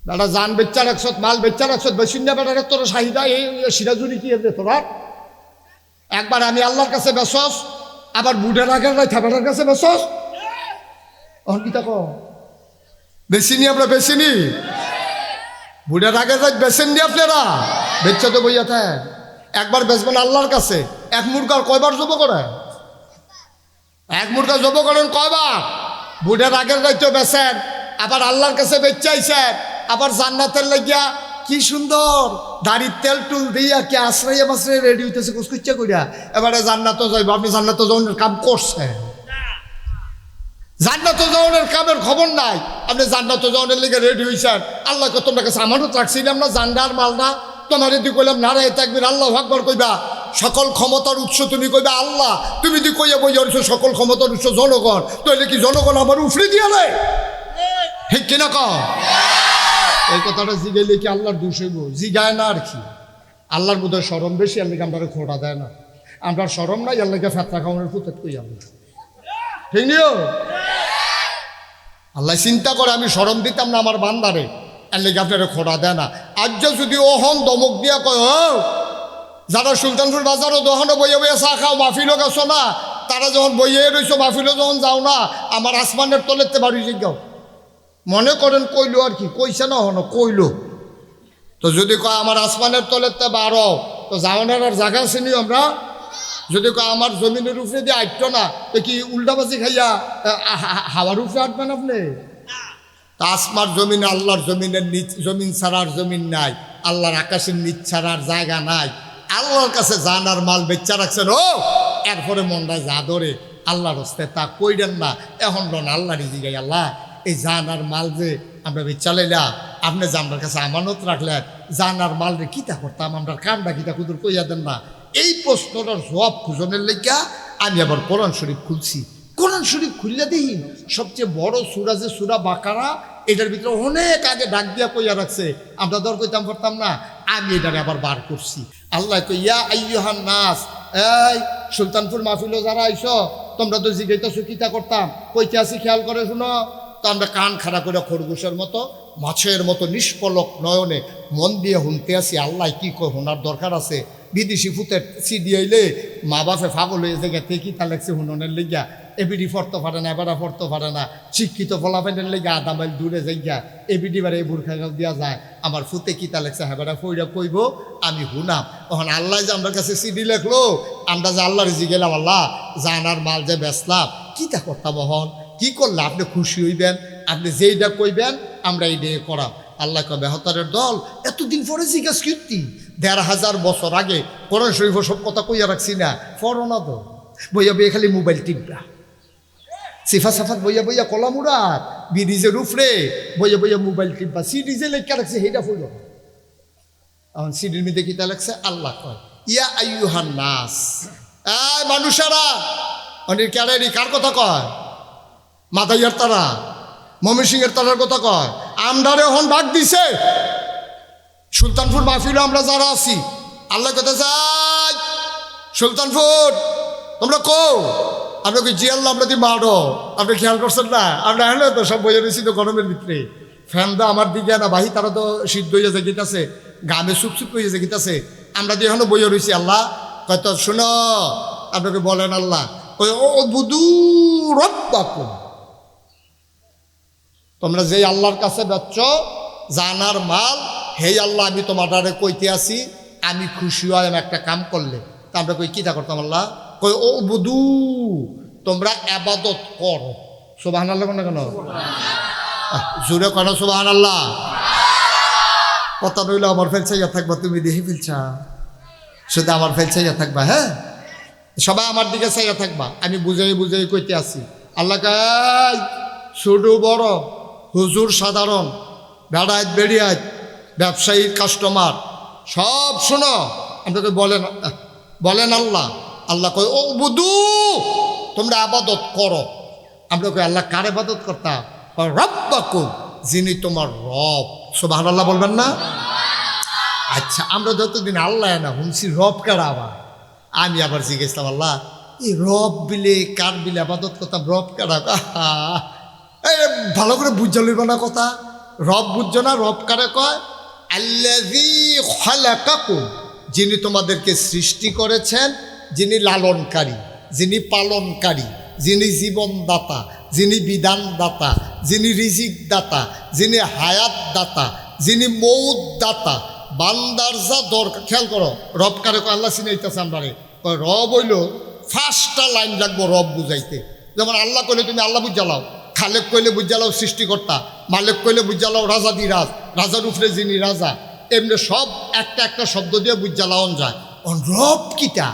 বেটা জান বেচ্চা রাখছ, মাল বেচ্চা রাখছ, বেশিন্দা বেটারে তোর চাহিদা এই সিরাজুরি কি এমনি তোরা? একবার আমি আল্লাহর কাছে বেসস, আবার বুড়ের আগের রাইথা বেটার কাছে বেসস। এখন কি তাকো বেশিনি? আমরা বেশিনি বুড়ের আগের রাত বেছেন নি আপনারা? বেচ্চা তো বইয়া থাক। একবার বেচবেন আল্লাহর কাছে, এক মুরগার কয়বার জব করে? এক মুরগা জব করেন কয়বার? বুড়ের আগের রাইতেও বেছেন, আবার আল্লাহর কাছে বেচাইছেন, আবার জান্নাতের লাগিয়া কি সুন্দর দাড়ির তেল টুল দিয়া কি আশ্রয় মাশ্রয় রেডি হইতেছে কুচকুচ্চা করিয়া, এবারে জান্নাতও যাইব। আপনি জান্নাত যাওয়ার কাম করছেন? জান্নাত যাওয়ার কামের খবর নাই। আপনি জান্নাত যাওয়ার লেগে রেডি হইছেন, আল্লাহকে তোমার কাছে আমানত রাখছিলাম না, জান্নার মাল না, তোমার এদি কইলাম নারায় তাকবীর আল্লাহু আকবার কইবা। সকল ক্ষমতার উৎস তুমি কইবা আল্লাহ। তুমি দি কইয়া বইয়া রইছো সকল ক্ষমতার উৎস জনগণ, তাহলে কি জনগণ আমার উফরে দিয়া নেয়? ঠিক কিনা কও? এই কথাটা জিগাইলে কি আল্লাহর দোষ হইব? জিগায় না আর কি। আল্লাহর বোধহয় শরম বেশি, আল্লাহকে আমরা খোঁড়া দেয় না। আমরা শরম নাই, আল্লাহকে ফেতরা খাওয়ানোর ফুতেত কই আল্লাহ, ঠিক নিও? আল্লাহ চিন্তা করে আমি শরম দিতাম না আমার বান্দারে, আল্লাহকে আপনারা খোঁড়া দেয় না। আজ যদি ওহন দমক দিয়া কয়, ও যারা সুলতানপুর বাজারও দোকানে বইয়ে বইয়ে চা খাও, মাহফিলও গেছো না, তারা যখন বইয়ে রইছো মাহফিলও যখন যাও না, আমার আসমানের তলেতে বাড়ি জিজ্ঞাও মনে করেন কইলো আর কি কইছে না, হন কইলো তো যদি কয় আমার আসমানের তলেতে বারো, তো যাওয়ানোর আর জায়গা চিনি আমরা? যদি কয় আমার জমিনের উপরে দিয়ে আটতো না, তো কি উল্টাবাজি খাইয়া হাওয়ার উপরে আটবেন আপনি? তা আসমার জমিন আল্লাহর জমিনের নিচ, জমিন ছাড়ার জমিন নাই, আল্লাহর আকাশের নিচ ছাড়ার জায়গা নাই। আল্লাহর কাছে জানার মাল বেচা রাখছেন, ও এরপরে মনটা যা ধরে আল্লাহর হস্তে তা কইরেন না। এখন রন আল্লাহ রিজিগাই আল্লাহ এই জানার মাল যে আমরা বেচা লাইলাম, আপনি যে আমার কাছে আমানত রাখলেন, জানার মাল রে কিতা করতাম, আমরা কামটা কিতা কুদুর কইয়া দেন না। এই প্রশ্নটার জবাব খুঁজনের লেগা আমি আবার কোরআন শরীফ খুলছি। কোরআন শরীফ খুললে দেখি সবচেয়ে বড় সূরা যে সূরা বাকারা, এটার ভিতরে অনেক আগে ডাক দিয়া কইয়া রাখছে, আমরা দর কইতাম পারতাম না, আমি এটারে আবার বার করছি। আল্লাহ কই ইয়া আইয়ুহান নাস, এই সুলতানপুর মাহফিলও যারা আইছো, তোমরা তো জিজ্ঞাসা কিতা করতাম, কইতে আসি খেয়াল করে শুনো। তো আমরা কান খাড়া করে খরগোশের মতো, মাছের মতো নিষ্পলক নয়নে মন দিয়ে শুনতে আসি আল্লাহ কি কয়, শোনার দরকার আছে। বিদেশি ফুতের সিডি আইলে মা বাপে ফাগল হয়ে জায়গা থেকে তা লাগছে হুননের লেগা, এবিডি ফরতে পারে না, এবারা ফরতে পারে না, শিক্ষিত ফলাফেনের লেগে আধা মাইল দূরে যাইগা এবিডি বারে এই বুর্খা দেওয়া যায়, আমার ফুতে কিতা লাগছে হেবারা ফইরা কইব, আমি হুনাম। তখন আল্লাহ যে আমার কাছে সিডি লেখলো, আমরা যে আল্লাহর জি গেলাম, আল্লাহ জানার মাল যে বেচলাম, কিতা করতাম হন, কি করলে আপনি খুশি হইবেন, আপনি যেইটা কইবেন আমরা এইটাই করাম। আল্লাহ কবে হতারের দল, এতদিন পরে জিজ্ঞাসা কীর্তি ১,৫০০ বছর আগে কোরআন শরীফ সব কথা কইয়া রাখছি না, ফরনা তো বইয়া বইয়া খালি মোবাইল টিপরা, সিফা সাফাত বইয়া বইয়া কলামুরাত বিরিজের উপরে বইয়া বইয়া মোবাইল টিপবা, সিডি যে লেখা রাখছে সেইটা ফুল। এখন সিডির মধ্যে কিতা লাগছে, আল্লাহ কয় ইয়া আইয়ুহান নাস, এই মানুষেরা। অনেক ক্যারেরি কার কথা কয়? মাদাইয়ার তারা, ময়মনসিংহের তারার কথা কয়। আমরারে হন ডাক দিছে, সুলতানপুর মাহফিলে আমরা যারা আছি, আল্লাহ কথা চাই সুলতানপুর তোমরা কো, আমরা কি জি আল্লাহ আমরা দি মারো, আপনি খেয়াল করছেন না? আমরা হলে তো সব বইয়ে রয়েছি তো গরমের ভিতরে, ফ্যান দা আমার দিকে না বাহি, তারা তো শীত হয়ে যায় গীতাছে, গামে চুপ হয়ে যায় গীতাছে, আমরা দিয়ে এখনো বইয়ে রয়েছি। আল্লাহ কত শোনো, আপনাকে বলেন আল্লাহ ওই ও বুধু রব্বাকুম, তোমরা যেই আল্লাহর কাছে বেচছ জানার মাল, হেই আল্লাহ আমি তোমার কইতে আসি, আমি খুশি হয় আমি একটা কাম করলে। তা আমরা কই কিতা করতাম? আল্লাহ কই ও বুধু তোমরা আবাদত করো। সুবহানাল্লাহ কেন কেন জোরে কেন সুবহানাল্লাহ? কথা রইল আমার ফেলছাইয়া থাকবা, তুমি দেখে ফেলছা, শুধু আমার ফেলছাইয়া থাকবা। হ্যাঁ, সবাই আমার দিকে চাইয়া থাকবা, আমি বুঝাই কইতে আসি। আল্লাহ কাই ছোট বড়, হুজুর সাধারণ, বেড়ায় বেড়িয়ায়, ব্যবসায়ী কাস্টমার সব শোনো, আপনাকে বলেন আল্লাহ। আল্লাহ কই ও বুধু তোমরা আবাদত করো। আমরা কই আল্লাহ কার আবাদত করতাম? রব্বাকুম, যিনি তোমার রব। সুবহানাল্লাহ বলবেন না? আচ্ছা, আমরা যতদিন আল্লাহ না শুনছি রব কারা, আবার আমি আবার জিজ্ঞেসলাম আল্লাহ এই রব বিলে কার বিলে আবাদত করতাম, রব কারা? ভালো করে বুঝা লইব না কথা, রব বুঝছো না? রব কারে কয়? আল্লাযী খালাকাকুম, যিনি তোমাদেরকে সৃষ্টি করেছেন, যিনি লালনকারী, যিনি পালনকারী, যিনি জীবনদাতা, যিনি বিধানদাতা, যিনি রিজিক দাতা, যিনি হায়াত দাতা, যিনি মৌত দাতা, বান্দার যা দরকার। খেয়াল করো, রব কারে কয়? আল্লাহ চিনাইতেছে আমরারে। রব হইল ফার্স্টটা লাইন লাগবো রব বুঝাইতে। যেমন আল্লাহ কইলে তুমি আল্লাহ বুঝালাও, খালেক কইলে বুঝালাও সৃষ্টিকর্তা, মালিক কইলে বুঝালাও রাজা দি রাজ, রাজার উপরে যিনি রাজা। এমনি সব একটা একটা শব্দ দিয়ে বুঝালাওন যায়। রব কিটা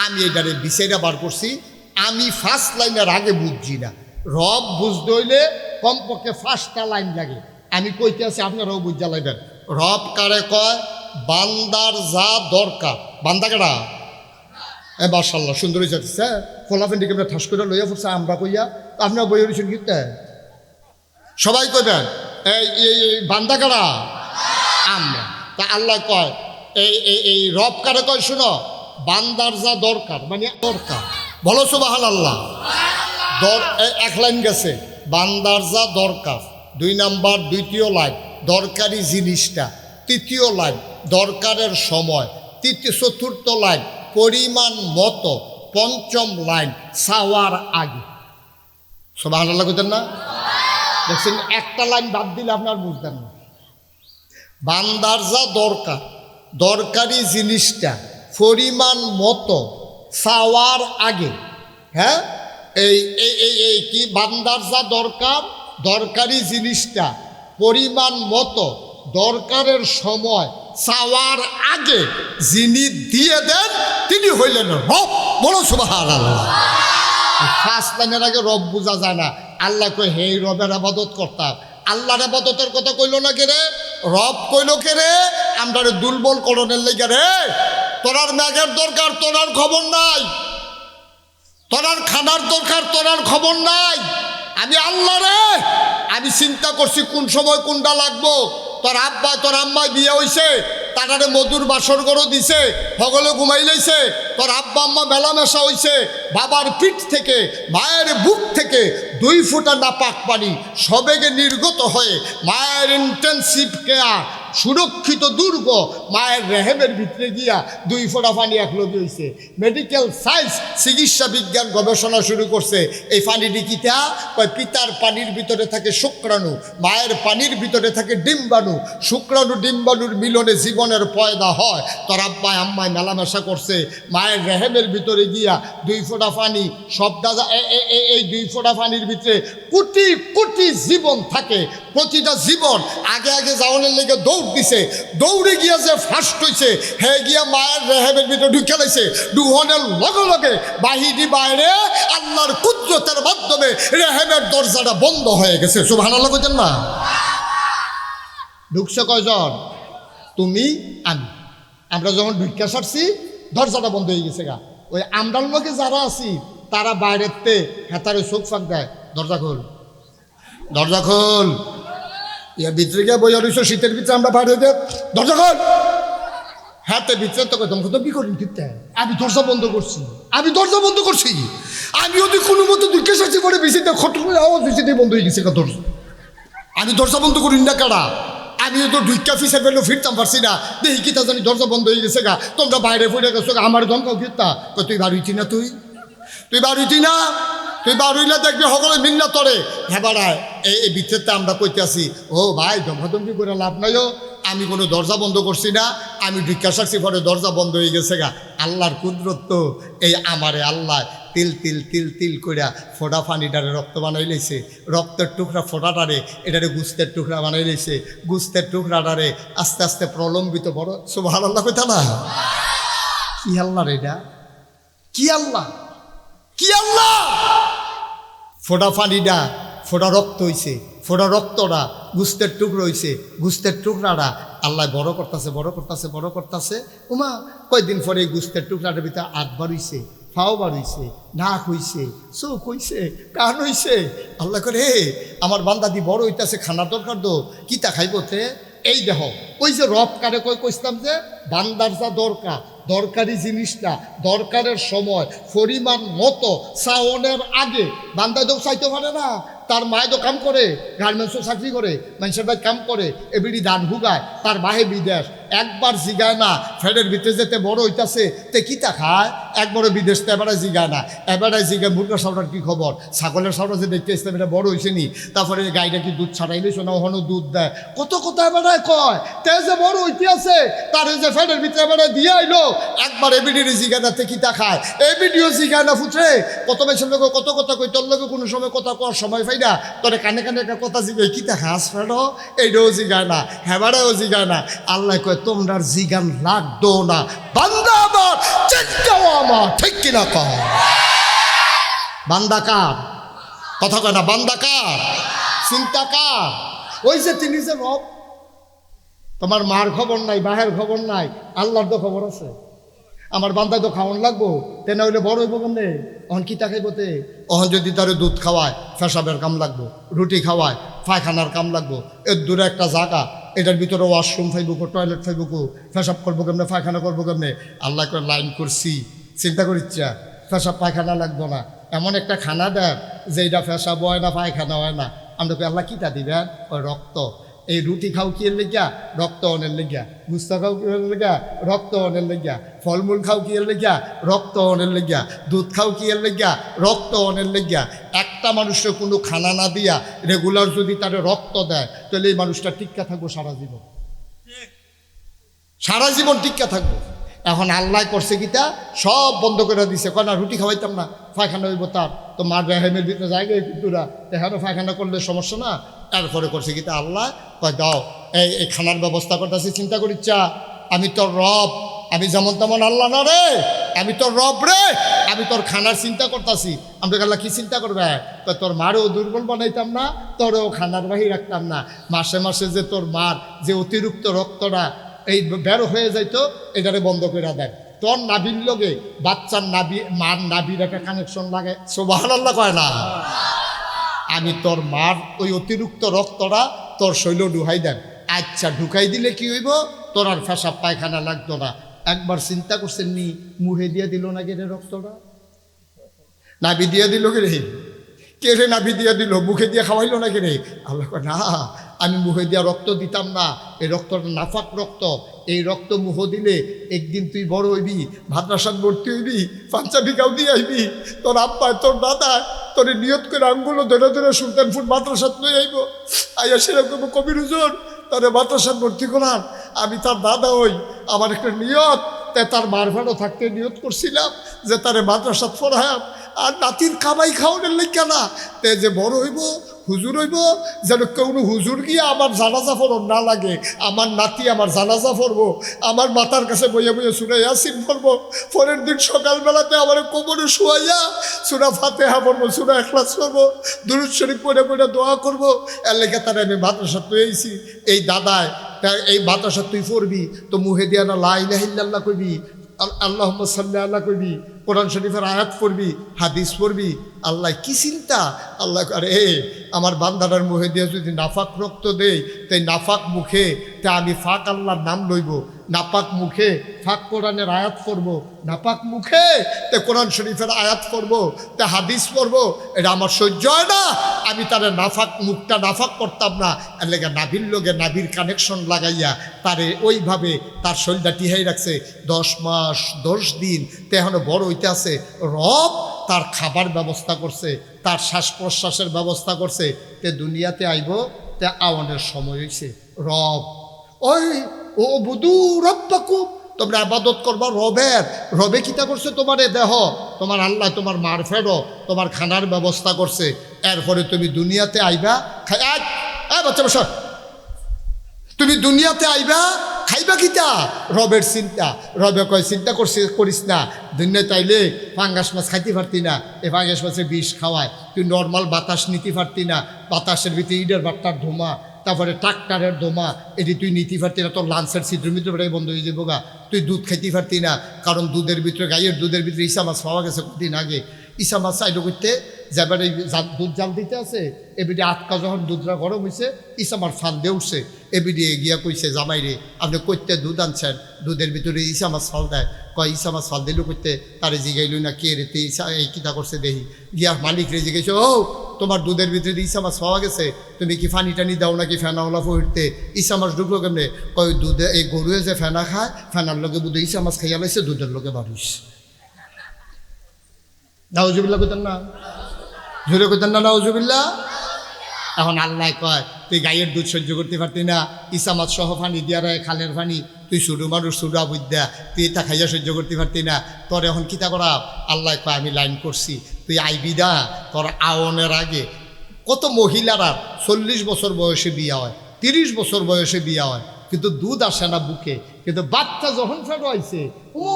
আমি এটারে বিচাইরা বার করছি, আমি ফার্স্ট লাইনের আগে বুঝছি না। রব বুঝতে হইলে কমপক্ষে ফার্স্টটা লাইন লাগে। আমি কইতে আছি, আপনারাও বুঝা লাগবেন। রব কারে কয়? বান্দার যা দরকার। বান্দা কারা? মাশাআল্লাহ সুন্দর হয়ে যাচ্ছে। ফলাফেন্ডিকে আমরা ঠাস করে লইয়া পড়ছে, আমরা কইয়া আপনারা বই রয়েছেন কিন্তু সবাই কইবেন এই বান্দা কারা? আমরা। তা আল্লাহ কয় এই রব কারে কয়? শুনো, বান্দার যা দরকার, মানে দরকার, বলো সুবহানাল্লাহ। এক লাইন গেছে, বান্দার যা দরকার। 2 নাম্বার দ্বিতীয় লাইন দরকারি জিনিসটা, তৃতীয় লাইন দরকারের সময়, চতুর্থ লাইন পরিমাণ মতো, পঞ্চম লাইন চাওয়ার আগে। সুবহানাল্লাহ কইতেন না? দেখছেন, একটা লাইন বাদ দিলে আপনার বুঝতেন না। বান্দার যা দরকার, দরকারি জিনিসটা পরিমাণ মতো চাওয়ার আগে। হ্যাঁ, এই কি বান্দার যা দরকার, দরকারি জিনিসটা পরিমাণ মতো, দরকারের সময়, চাওয়ার আগে যিনি দিয়ে দেন তিনি হইলেন রব। বলো সুবহানাল্লাহ। ফার্স্ট লাইনের আগে রব বোঝা যায় না। আল্লাহ কই হে রবের আবাদত করতাম। আল্লাহর আবাদতের কথা কইল না কে রে? রব কইল কে রে? আমরা দুর্বল করণের লেগে রে। তোরার ম্যাগের দরকার, তোরার খবর নাই। তোরার খানার দরকার, তোরার খবর নাই। আমি আল্লাহ রে, আমি চিন্তা করছি কোন সময় কোনটা লাগবো। তোর আব্বা তোর আম্মায় বিয়ে হইছে, তারারে মধুর বাসর গরো দিছে, সকলে ঘুমাই লাইছে। তোর আব্বা আম্মা মেলামেশা হইছে, বাবার পিঠ থেকে মায়ের বুক থেকে 2 ফোঁটা নাপাক পানি সবেগে নির্গত হয়ে মায়ের ইন্টেন্সিভ কেয়ার, সুরক্ষিত দুর্গ মায়ের রেহেমের ভিতরে গিয়া 2 ফোঁটা পানি একলগে হয়েছে। মেডিকেল সায়েন্স, চিকিৎসা বিজ্ঞান গবেষণা শুরু করছে। এই পানিটি কিতা কয়? পিতার পানির ভিতরে থাকে শুক্রাণু, মায়ের পানির ভিতরে থাকে ডিম্বাণু। শুক্রাণু ডিম্বাণুর মিলনে জীবনের পয়দা হয়। তোর আব্বাই আম্মায় মেলামেশা করছে, মায়ের রেহেমের ভিতরে গিয়া 2 ফোঁটা পানি, সবটা এই 2 ফোঁটা পানির ভিতরে কোটি কোটি জীবন থাকে। প্রতিটা জীবন আগে আগে যাওয়ানোর লেগে দৌড় দিছে, দৌড়ে গিয়া যে ফার্স্ট হয়েছে হে গিয়া মায়ের রেহেমের ভিতরে ঢুকে লাইছে। ডুহনের লগে লগে বাহিরি বাইরে আল্লাহর কুদরতের মাধ্যমে রেহেমের দরজাটা বন্ধ হয়ে গেছে। সুবহানাল্লাহ কইতেন না? ঢুকছে কয়জন? তুমি আমি। আমরা যখন ঢুকে সারছি দরজাটা বন্ধ হয়ে গেছে গা। ওই আমরার লোকে যারা আছি তারা বাইরেতে হেতারে চোখ ফাঁক দেয়, দরজা খোল, দরজা খোল। ইয়া ভিতরে গিয়ে বইয়া রইছো শীতের ভিতরে আমরা বাইরে দিয়ে দরজা খোল হাতে ভিতরে তো তোমাকে তো কি করি ঠিক আমি দরজা বন্ধ করছি আমি যদি কোনো মতো দুঃখে সাথে পরে বেশি খট করে আওয়াজ বেশি দিয়ে বন্ধ হয়ে গেছে দরজা আমি দরজা বন্ধ করি না কারা আমি তো ঢুইকা ফিসে ফেললো ফিরতাম পারছি না দেখি কি তা জানি দরজা বন্ধ হয়ে গেছে গা তোমরা বাইরে পড়ে গেছো আমার ধমকাও ফিরতা তুই বাড়িছি না তুই বাড়িছি না তুই বাড়িলে দেখবি সকলে মিল্লা তরে হ্যাঁ বাড়ায় এই ভিতরতে আমরা কইতে আসি ও ভাই ধমকাধমকি করে লাভ নাইও আমি কোনো দরজা বন্ধ করছি না আমি ঢুইকা সারছি পরে দরজা বন্ধ হয়ে গেছে গা আল্লাহর কুদরত তো এই আমারে আল্লাহ তিল তিল তিল তিল কইরা ফোটা পানিটারে রক্ত বানাই লইছে রক্তের টুকরা ফোটাটারে এটারে গুস্তের টুকরা বানাই লইছে গুস্তের টুকরাটারে আস্তে আস্তে প্রলম্বিত বড় সুবহানাল্লাহ কইতা না কি আল্লাহ রে এটা কি আল্লাহ ফোটা পানিটা ফোটা রক্ত হইছে ফোটা রক্তটা গুস্তের টুকরো হইছে গুস্তের টুকরাটা আল্লাহ বড় করতেছে উমা কয়েকদিন পরে এই গুস্তের টুকরাটার ভিতরে আধবার হইছে ফাও বার হইছে নাক হইছে চোখ হইছে কান হইছে আল্লাহ করে হে আমার বান্দাদি বড় হইতাছে খানার দরকার তো কিতা খাইবতে এই দেহ ওই যে রব কারে কইছিলাম যে বান্দার যা দরকারি জিনিসটা দরকারের সময় পরিমাণ মতো চাওনের আগে বান্দা তো চাইতে পারে না তার মায়ে তো কাম করে গার্মেন্টসও চাকরি করে মানুষের ভাই কাম করে এবিডি ধান ভুগায় তার বাহে বিদেশ একবার জিগায় না ফেডের ভিতরে যেতে বড় হইতাছে তে কিতা খায় একবারও বিদেশ তো এবারে জিগায় না এবারে জিগায় মুরগার সাউটার কী খবর ছাগলের সাউটা যে দেখতে আসতাম এটা বড় হয়েছে নি তারপরে গাইটা কি দুধ ছাড়াইলে শোনা ওখানে দুধ দেয় কত কথা এবারে কয় তে যে বড় হইতে আছে তার যে ফেডের ভিতরে এবারে দিয়ে আইলো একবার এবিডির জিগায় না তে কিতা খায় এবিডিও জিগায় না ফুটে কত বেশি লোক কত কথা কই তোর লোকে কোনো সময় কথা কর সময় পাই না তোরে কানে কানে একটা কথা জিগাই কিতা খাস ফেড এইটাও জিগায় না হেবারেও জিগায় না আল্লাহ কয় তোমরার জিগান লাগতো না বান্দা আমার চিন্তাও আমার ঠিক কিনা কর বান্দা কার কথা কয় না বান্দা কার চিন্তা কার ওই যে তিনি যে রব তোমার মার খবর নাই বাহের খবর নাই আল্লাহর তো খবর আছে আমার বান্দায় তো খাওয়ান লাগবো তেনা হইলে বড় হইব কেমনে অহন কি তাকাইবতে অহন যদি তারে দুধ খাওয়ায় পেশাবের কাম লাগবো রুটি খাওয়ায় পায়খানার কাম লাগবো এর দূরে একটা জায়গা এটার ভিতরে ওয়াশরুম ফাইবুকো টয়লেট ফাইবুকো পেশাব করবো কেমনে পায়খানা করবো কেমনে আল্লাহ করে লাইন করছি চিন্তা করিচ্ছা পেশাব পায়খানা লাগবো না এমন একটা খানা দেয় যে এটা পেশাব হয় না পায়খানা হয় না আমরা আল্লাহ কিটা দিবেন ওই রক্ত এই রুটি খাও কি এর লেগিয়া রক্ত অনের লেগিয়া গুস্তা খাও কি এর লেগিয়া রক্ত অনের লেগিয়া ফলমূল খাও কি এর লেগিয়া রক্ত অনের লেগিয়া দুধ খাও কি এর লেগিয়া রক্ত অনের লেগিয়া একটা মানুষের কোনো খানা না দিয়া রেগুলার যদি তার রক্ত দেয় তাহলে এই মানুষটা টিক্কা থাকবো সারা জীবন টিক্কা থাকবো এখন আল্লাহ করছে কিতা সব বন্ধ করে দিছে কয় না রুটি খাওয়াইতাম না পায়খানা হইব তার তো মার রেহেমের ভিতরে জায়গায় কুতুরা এখানে পায়খানা করলে সমস্যা না তারপরে করছে কিতা আল্লাহ কয় দাও এই খানার ব্যবস্থা করতেছি চিন্তা করিচ্ছা আমি তোর রব আমি যেমন তেমন আল্লাহ না রে আমি তোর রব রে আমি তোর খানার চিন্তা করতেছি আমরা আল্লাহ কি চিন্তা করবে তো তোর মারও দুর্বল বানাইতাম না তোরও খানার বাহি রাখতাম না মাসে মাসে যে তোর মার যে অতিরিক্ত রক্তটা এই বের হয়ে যাইতো এটারে বন্ধ করে দেয় তোর নাভির লগে বাচ্চার নাভি মার নাভির একটা কানেকশন লাগে সুবহানাল্লাহ কয় না আমি তোর মার ওই অতিরিক্ত রক্তটা তোর শৈল ঢুকাই দেন আচ্ছা ঢুকাই দিলে কি হইব তোর আর পেশাব পায়খানা লাগতো না একবার চিন্তা করছেন নি মুহে দিয়ে দিল না কে রে রক্তটা নাভি দিয়ে দিল কে রে নাভি দিয়ে দিল মুখে দিয়ে খাওয়াইলো না কে রে আল্লাহ কয় না আমি মুখে দিয়া রক্ত দিতাম না এই রক্তটা নাফাক রক্ত এই রক্ত মুহ দিলে একদিন তুই বড় হইবি মাদ্রাসাত ভর্তি হইবি পাঞ্জাবি গাও দিয়ে আইবি তোর আব্বায় তোর দাদায় তোর নিয়ত করে আঙ্গুলো ধরে ধরে সুলতানপুর মাদ্রাসাত লই আইব আইয়া সেরকম কবির হুজুর তোরে মাদ্রাসাত ভর্তি করান আমি তার দাদা হই আমার একটা নিয়ত তাই তার মারভাড়ও থাকতে নিয়ত করছিলাম যে তারে মাদ্রাসাত পড়ায়াম আর নাতির কামাই খাওয়ানোর লেখা না তে যে বড় হইব হুজুর হইব যেন কোনো হুজুর গিয়ে আমার জানাজা পড়ন না লাগে আমার নাতি আমার জানাজা পড়বো আমার মাতার কাছে বইয়া বইয়া সুরা ইয়াসিন পড়বো পরের দিন সকালবেলাতে আমার কোমরে শুয়াইয়া সুরা ফাতেহা পড়বো সুরা ইখলাস পড়বো দুরূদ শরীফ পড়ে পড়ে দোয়া করবো এর লেগে তারা আমি মাদ্রাসা পেয়েছি এই দাদায় এই মাদ্রাসা তুই পড়বি তো মুহে দিয়া না লা ইলাহা ইল্লাল্লাহ কইবি আল্লাহুম্মা সাল্লি আল্লাহ কইবি কোরআন শরীফের আয়াত পড়বি হাদিস পড়বি আল্লাহ কি চিন্তা, আল্লাহ আরে আমার বান্দারার মুখে দিয়ে যদি নাফাক রক্ত দেই তাই নাফাক মুখে তা আমি ফাঁক আল্লাহর নাম লইব, নাপাক মুখে ফাঁক কোরআনের আয়াত পড়ব, নাপাক মুখে তে কোরআন শরীফের আয়াত পড়ব, তে হাদিস পড়ব, এটা আমার সহ্য হয় না। আমি তার নাফাক মুখটা নাফাক করতাম না, এর লেগে নাভির লোকে নাভির কানেকশন লাগাইয়া তারে ওইভাবে তার শরীরটা টিহাই রাখছে 10 মাস 10 দিন, তে এখনো বড় হইতে আছে। রব তার খাবার ব্যবস্থা করছে, তার শ্বাস প্রশ্বাসের ব্যবস্থা করছে, তে দুনিয়াতে আইব, তে আওয়ানের সময় হয়েছে। রব ওই ও বুধু রব্বাকু, তোমরা আবাদত করবা রবের। রবে কিতা করছে তোমারে দেহ, তোমার আল্লাহ তোমার মার ফেরো, তোমার খানার ব্যবস্থা করছে। এরপরে তুমি দুনিয়াতে আইবা বাচ্চা বসা, তুমি দুনিয়াতে আইবা খাইবা কিতা, রবের চিন্তা। রবে কয় চিন্তা করিস না, দুনিয়াতে আইলে পাঙ্গাস মাছ খাইতে পারতি না, এই পাঙ্গাস মাছের বিষ খাওয়ায়। তুই নর্মাল বাতাস নিতে পারতি না, বাতাসের ভিতরে ইটের বাট্টার ধোঁয়া, তারপরে ট্রাক্টারের দোমা, এটি তুই নিতে পারতি না, তোর লাঞ্চের ছিদ্র মিত্র বেড়াই বন্ধ হয়ে যাবো গা। তুই দুধ খাইতে পারতি না, কারণ দুধের ভিতরে গাইয়ের দুধের ভিতরে ইসা মাছ পাওয়া গেছে কদিন আগে। ইসা মাছ চাইলো করতে যাবার এই দুধ জাল দিতে আছে, এবিডি আটকা যখন দুধটা গরম হয়েছে ইসা মাছ ফাল দিয়ে উঠছে। এবিডি গিয়া কইছে জামাইরে আপনি করতে দুধ আনছেন, দুধের ভিতরে ইসা মাছ ফাল দেয়। কয় ইসা মাছ ফাল দিল করতে, তারে জিগাইল না কে রে তে ইসা এই কিতা করছে দেখি। গিয়া মালিক রে জিগাইছে, ও তোমার দুধের ভিতরে ইসা মাছ পাওয়া গেছে, তুমি কি পানি টানি দাও নাকি ফেনাওয়ালা ফুটতে? ইসা মাছ ঢুকলো কেমনে? কয় দুধে এই গরুয়ে যে ফেনা খায়, ফেনার লোকে বুধে ইসা মাছ খাইয়া লাইছে, দুধের লোকে বাড়িস। নাউজুবিল্লাহ কইতেন না, ঝুলে কইতেন না নাউজুবিল্লাহ। এখন আল্লাহ কয় তুই গাইয়ের দুধ সহ্য করতে পারতি না, ইসা মাছ সহ পানি দিয়া রায় খালের পানি, তুই শুরু মানুষ শুরু আবুদ্যা, তুই এটা খাইয়া সহ্য করতে পারতি না, তোর এখন কিতা করা? আল্লাহ কয় আমি লাইন করছি, তুই আইবি না। তোর আওনের আগে কত মহিলারা 40 বছর বয়সে বিয়া হয়, 30 বছর বয়সে বিয়া হয়, কিন্তু দুধ আসে না বুকে, কিন্তু বাচ্চা যখন ফেরো আইছে ও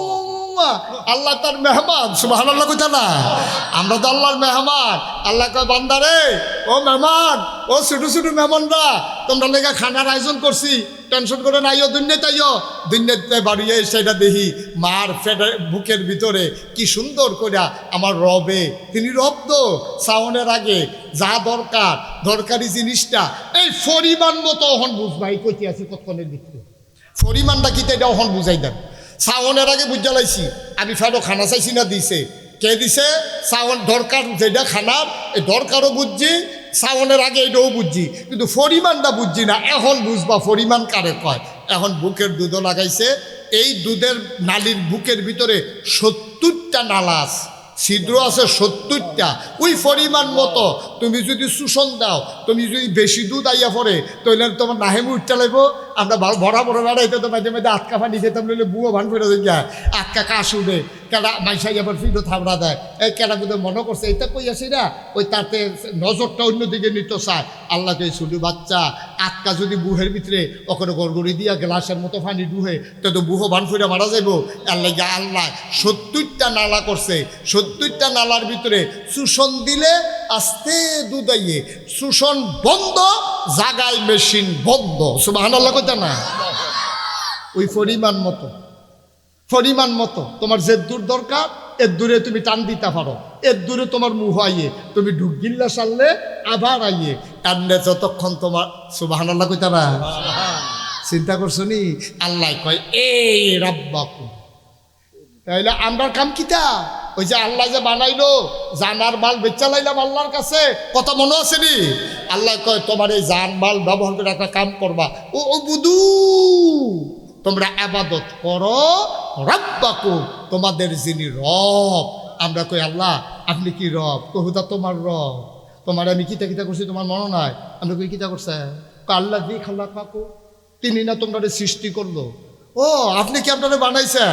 আল্লাহ তার মেহমান। সুবহানাল্লাহ কইতা না, আমরা তো আল্লাহর মেহমান। আল্লাহ কয় বান্দারে, ও মেহমান, ও ছোটো ছোটো মেহমানরা, তোমরা লেগা খানার আয়োজন করছি, টেনশন করে না, আইও দুনিয়াতে আইও। দুনিয়াতে বাড়িয়ে সেটা দেখি মার বুকের ভিতরে কি সুন্দর করে আমার রবে, তিনি রব তো সাউনের আগে যা দরকার দরকারি জিনিসটা এই পরিমাণ মতো অহন বুঝবাই কইতে আছি কতক্ষণের ভিতরে পরিমাণটা কি এটা অহন বুঝাই দেন। সাউনের আগে বুঝা লাইছি আমি ফেরো খানা চাইছি না দিছে কে দিছে, সাউন দরকার যেটা খানার এই দরকারও বুঝছি, সাউনের আগে এটাও বুঝছি, কিন্তু পরিমাণটা বুঝছি না। এখন বুঝবা পরিমাণ কারে কয়। এখন বুকের দুধও লাগাইছে, এই দুধের নালীর বুকের ভিতরে 70টা নালা আছে, ছিদ্র আছে 70টা। ওই পরিমাণ মতো তুমি যদি শোষণ দাও, তুমি যদি বেশি দুধ আইয়া পড়ে, তাহলে তোমার নাহেমু উঠতে লাগবো। আমরা ভরা বড় বেড়াইতে তো মাঝে মাঝে আটকা পানি খেতাম, নইলে বুয়ো ভান ফেরত যায়, আটকা কাশ উঠে, কেডা মাইসাই আবার ফিরো থাবড়া দেয়। এই কেডা বুধে মনে করছে এটা কই আসি না, ওই তাতে নজরটা অন্যদিকে নিতে চায়। আল্লাহকে শুধু বাচ্চা আটকা যদি বুহের ভিতরে ওখানে গড়গড়ি দিয়া গ্লাসের মতো পানি ডুহে, তো বুহো ভান ফিরে মারা যাইব। আল্লাহ আল্লাহ 70টা নালা করছে, 70টা নালার ভিতরে শোষণ দিলে আস্তে দুধ আইয়ে, শোষণ বন্ধ জাগায় মেশিন বন্ধ। সুবহানাল্লাহ কইতা না, ওই পরিমাণ মতো তোমার যে দূর দরকার এর দূরে তুমি টান দিতে পারো, এর দূরে তোমার মুহ আইয়ে তুমি ঢুক গিল্লা সারলে আবার আইয়ে টানলে যতক্ষণ তোমার। সুবহানাল্লাহ কইতা না, চিন্তা করছো নি? আল্লাহ কয় এই রাব্বাকুম, তাইলে আমরার কাম কিতা? ওই যে আল্লাহ যে বানাইলো জানার মাল বেচা লাইলাম আল্লাহর কাছে, কথা মনে আছে নি? আল্লাহ কয় তোমার এই জান মাল ব্যবহার করে একটা কাম করবা, ও বুধু তোমরা আবাদত করো রাব্বাকুম, তোমাদের যিনি রব। আমরা কই আল্লাহ আপনি কি রব? কহুদা তোমার রব, তোমার আমি কিতা কিতা করছি তোমার মনে নাই? আমরা কই কিতা করছে? আল্লাহ দি খাল্লা কাকু, তিনি না তোমরা সৃষ্টি করলো। ও আপনি কি আপনারা বানাইছে?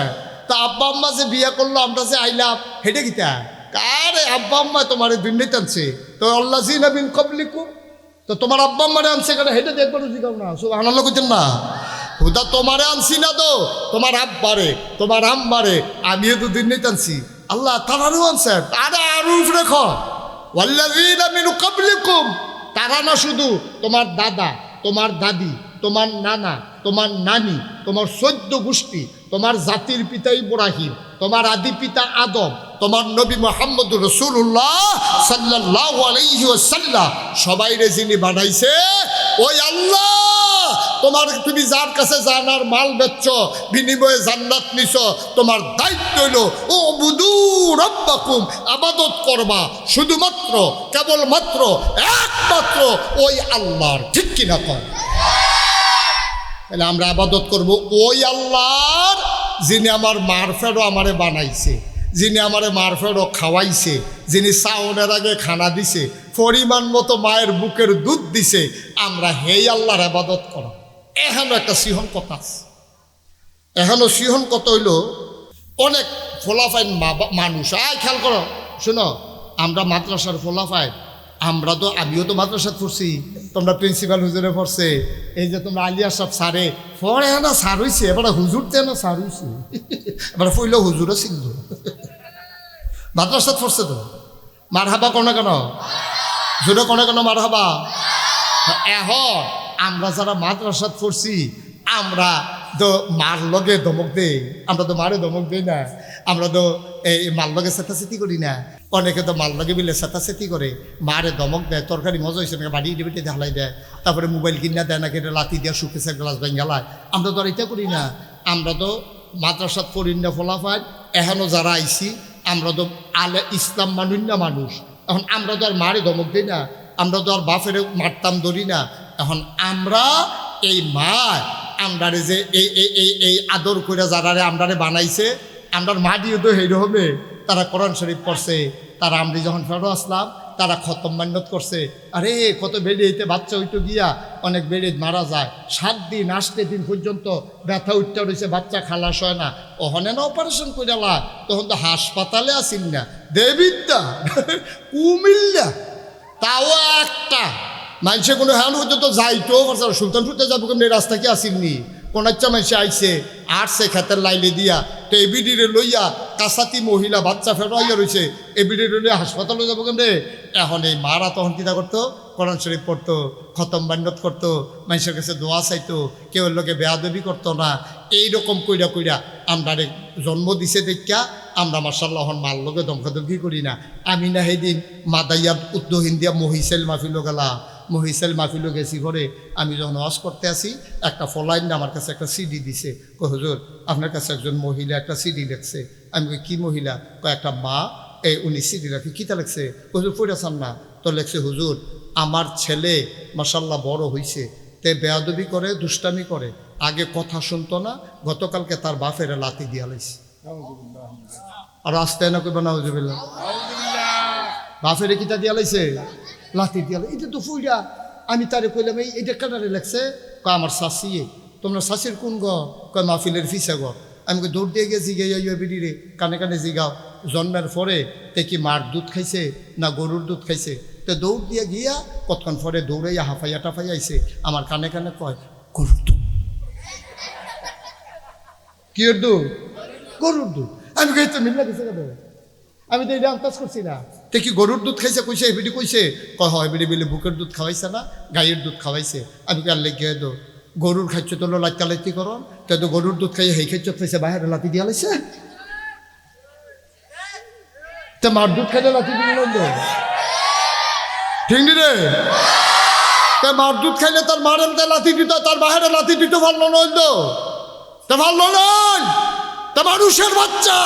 তা আব্বা আম্মা যে বিয়া করলো আমরা যে আইলাম হেঁটে গিতা আরে আব্বা আম্মা তোমার দুর্নীতি আনছে, তো আল্লাহ জিনা বিন কবলিকুম, তো তোমার আব্বা আম্মারে আনছে কেন হেঁটে দেখবার জিগাও না। সুবহানাল্লাহ কইতেন না, হুদা তোমারে আনছি না তো তোমার আব্বারে তোমার আম্মারে আমিও তো দুর্নীতি আনছি, আল্লাহ তারারও আনছে। আরে আরো রেখো ওয়াল্লাযীনা মিন ক্বাবলিকুম, তারা না শুধু তোমার দাদা তোমার দাদি তোমার নানা তোমার নানি তোমার 14 গোষ্ঠী, তোমার জাতির পিতা ইব্রাহিম, তোমার আদি পিতা আদম, তোমার নবী মুহাম্মদুর রাসূলুল্লাহ সাল্লাল্লাহু আলাইহি ওয়াসাল্লাম সবাইরে যিনি বানাইছে ওই আল্লাহ। তুমি যার কাছে জানার মাল বেচছ, বিনিময়ে জান্নাত নিছ, তোমার দায়িত্ব হইলো ও বুদু রব্বাকুম, আবাদত করবা শুধুমাত্র কেবলমাত্র একমাত্র ওই আল্লাহর। ঠিক কিনা কর? তাহলে আমরা আবাদত করব ওই আল্লাহর যিনি আমার মারফেরও আমারে বানাইছে, যিনি আমারে মারফেরও খাওয়াইছে, যিনি চাউনের আগে খানা দিছে, পরিমাণ মতো মায়ের বুকের দুধ দিছে। আমরা হেই আল্লাহর আবাদত করা। এখানো একটা সিহন কথা আছে। এখানো সিহন কথা হইল অনেক ফোলাফাইন মানুষ। খেয়াল করো, শোনো, আমরা মাদ্রাসার ফোলাফাইন, আমরা তো আমিও তো মাদ্রাসাত পড়ছি, তোমরা প্রিন্সিপাল হুজুরে পড়ছে, এই যে তোমরা আলিয়া সব সারে পরে না সার হইছে, এবার হুজুরতে না সার হইছে, এবার পইল হুজুরও ছিল মাদ্রাসাত পড়ছে। তো মার হাবা কোনো কেন জোরে কোনো কেন মার হাবা? এখন আমরা যারা মাদ্রাসাত পড়ছি আমরা তো মার লগে ধমক দেই, আমরা তো মারে ধমক দিই না, আমরা তো এই মার লগে চেতাচেতি করি না। অনেকে তো মার লগে বিলে চেতাচেতি করে, মারে ধমক দেয়, তরকারি মজা হয়েছে না বাড়ি বেটে ঢালাই দেয়, তারপরে মোবাইল কিনা দেয় না, কেটে লাতি দিয়ে শুকেছে গ্লাস বেঙ্গালায়। আমরা তো আর এটা করি না। আমরা তো মাদ্রাসাত পড়ি না ফলাফাই। এখনও যারা আইছি আমরা তো আলে ইসলাম মানুষ না মানুষ। এখন আমরা তো আর মারে ধমক দিই না, আমরা তো আর বাপের মারতাম ধরি না। এখন আমরা এই মা আমরারে যে এই এই এই এই আদর করে যারারে আমরারে বানাইছে, আমরার মা দিয়ে তো হেইর হবে। তারা কোরআন শরীফ পড়ছে, তারা আমরা যখন ফেরো আসলাম তারা খতম মান্যত করছে। আরে কত বেড়ে হইতে বাচ্চা হইতো গিয়া অনেক বেড়ে মারা যায়। 7 দিন 8 দিন পর্যন্ত ব্যথা উঠতে রয়েছে, বাচ্চা খালাস হয় না। ওখানে না অপারেশন করে লা, তখন তো হাসপাতালে আসিন না, দেবিদ্যা কুমিল্লা, তাও একটা মানুষে কোনো হ্যান পর্যন্ত যাইতো সুলতান ফুটে যাবো কেমনি রাস্তা কি আসিননি। কোন একটা মানুষে আইসে আটছে খেতের লাইলে দিয়া, তো এবিডিরে লইয়া কাছাতি মহিলা বাচ্চা ফেরাইয়া রয়েছে, এবিডিরে লইয়া হাসপাতালে যাবো কেমনে। এখন এই মারা তখন কিনা করতো, কোরআন শরীফ পড়তো, খতম বান্নত করতো, মানুষের কাছে দোয়া চাইতো, কেউ লোকে বেয়াদবি করতো না। এইরকম কইরা কইরা আমরা জন্ম দিছে দেখা আমরা মার্শাল্লাহ মার লোকে দমকাদমকি করি না। আমি না সেইদিন মাদাইয়া উদ্দহিন দিয়া মহিষেল মাহফিলও গেলা, মহিষেল মাহফিলও গেছি ঘরে। আমি যখন ওয়াজ করতে আসি একটা ফলাইন না আমার কাছে একটা সিডি দিছে, কই হুজুর আপনার কাছে একজন মহিলা একটা সিডি লেখছে। আমি কই কি মহিলা? কয় একটা মা, উনি সিডি লেখে কিতা লেখছে? হুজুর পড়েছেন না তো? লেখছে হুজুর আমার ছেলে মাশাল্লাহ বড় হইছে, তে বেয়াদবি করে, দুষ্টামি করে, আগে কথা শুনতো না, গতকালকে তার বাপের লাতি দিয়া লাইছে। আর রাস্তায় না কইবা না হুজুবিল্লাহ, বাপের কিতা দিয়া লাইছে? লাতি দিয়া। এটা তো ফুইরা। আমি তারে কইলাম এইটা কাটারে লেখছে? কয় আমার শাশিয়ে। তোমরা শাশির কোন গ? কয় মাহফিলের ফিসা গ। আমি দৌড় দিয়ে গেছি গে বিড়িরে কানে কানে জিগাও, জন্মের পরে তে কি মার দুধ খাইছে না গরুর দুধ খাইছে? তো দৌড় দিয়ে গিয়া কতক্ষণ পরে দৌড়াইয়া হাফাইয়া টাফাইয়া আইছে, আমার কানে কানে কয় গরুর দুধ। কি দুধ? গরুর দুধ। আমি কই তো মিল্লা গেছে কেন? আমি তো এটা আন্দাজ করছি না। তে কি গরুর দুধ খাইছে? কইছে এবিডি কইছে। কয় হয় এবিডি বিলে বুকের দুধ খাওয়াইছে না, গাইয়ের দুধ খাওয়াইছে। আমি কার লেগে দো গরুর খাইছে তো লাইতা লাইতি করন, তাই তো গরুর দুধ খাইয়ে হেই খাইছ খাইছে বাইরে লাতি দিয়া লাইছে। তা মার দুধ খাইলে লাতি দিল ঠিক নি রে? তা মার দুধ খাইলে তার মারের লাতি দিত, তার বাহিরে লাতি দিত ভালো নইল তো? তা ভালো নয়। তা মানুষের বাচ্চা,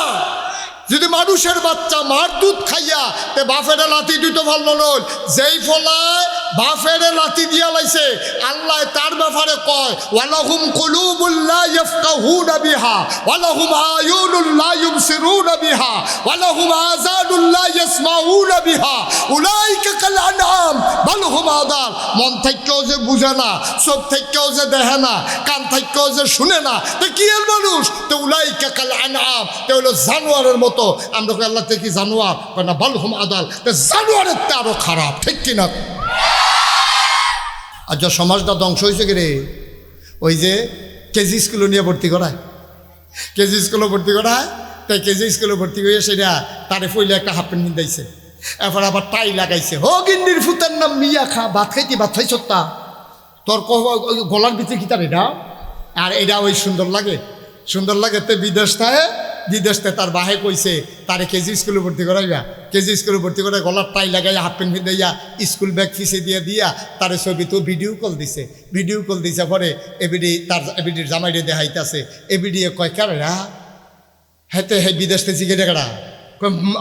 যদি মানুষের বাচ্চা মার দুধ খাইয়া তে বাফেরে লাতি দিত ভালো নয়। যেই ফলায় বাফেরে লাতি দিয়া লাইছে, আল্লাহ তার ব্যাপারে কয় ওয়ালাহুম কুলুবুল লা ইয়াফকাহুনা বিহা ওয়ালাহুম আয়ুনুল লা ইউবসিরুনা বিহা ওয়ালাহুম আযানুল লা ইয়াসমাউনা বিহা উলাইকা কাল আনআম বাল হুম আদাল। মন থেকেও যে বুঝে না, চোখ থেকেও যে দেখে না, কান থেকেও যে শুনে না, তো কি এর মানুষ? তো উলাইকা কাল আনআম, তো হলো জানোয়ারের মতো। আমরা আল্লাহ থেকে জানোয়ার না, বাল হুম আদাল, জানোয়ারের তে আরো খারাপ। ঠিক কিনা? আর যা সমাজটা ধ্বংস হয়েছে রে, ওই যে কেজি স্কুলে নিয়ে ভর্তি করায়, কেজি স্কুলে ভর্তি করায়, তাই কেজি স্কুলে ভর্তি করে সেটা তারে ফইলে একটা হাফ প্যান্ট নিন্দাইছে, এরপর আবার টাই লাগাইছে। হো গিন্নির ফুতার নাম মিয়া খা, ভাত খাইতে ভাত খাইছ তা তোর গলার ভিতরে কি তার এটা? আর এটা ওই সুন্দর লাগে, সুন্দর লাগে। তো বিদেশ থাকে বিদেশতে তার বাহে কইছে তারে কেজি স্কুলে ভর্তি করাইবা, কেজি স্কুলে ভর্তি করে গলার টাই লাগাইয়া হাফ প্যান্ট পিঁধাইয়া স্কুল ব্যাগ ফিসে দিয়া তারে ছবি তো ভিডিও কল দিছে পরে এবিডির জামাইরে দেখাইতেছে, এবিডি কয় কারা হেতে হে বিদেশতে জিগে ডেকড়া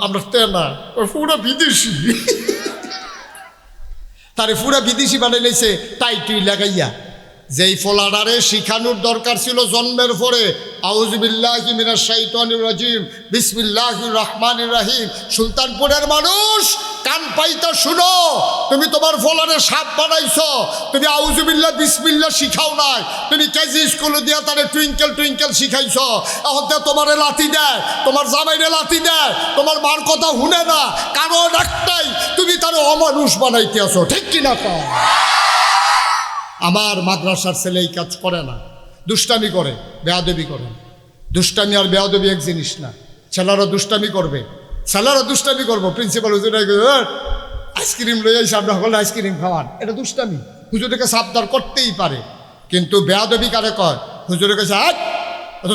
আমরা তো না পুরা বিদেশি তারে পুরা বিদেশি বানাই লাইছে টাই টুই লাগাইয়া। যেই ফলাডারে শিখানোর দরকার ছিল জন্মের পরে আউযুবিল্লাহি মিনাশ শাইতানির রাজিম বিসমিল্লাহির রহমানির রহিম, সুলতানপুরের মানুষ কান পাইতা শুনো, তুমি তোমার ফলারে সাপ বানাইছো, তুমি আউযুবিল্লাহ বিসমিল্লাহ শিখাও নাই, তুমি কেজি স্কুলে দিয়া তারে টুইঙ্কেল শিখাইছো, এখন তোমারে লাথি দেয়, তোমার জামাইরে লাথি দেয়, তোমার মার কথা শুনে না, কারণ একটাই তুমি তারে অমানুষ বানাইতে আসো, ঠিক কিনা কও? আমার মাদ্রাসার ছেলে এই কাজ করে না, দুষ্টামি করে, বেয়াদবি করে। দুষ্টামি আর বেয়াদবি এক জিনিস না। ছেলেরা দুষ্টামি করবে, প্রিন্সিপাল হুজুর আইসক্রিম লই আইসা আমরা হলে আইসক্রিম খাওয়ান, এটা দুষ্টামি, হুজুরকে সাবধান করতেই পারে। কিন্তু বেয়াদবি কারে কয়? হুজুরের কাছে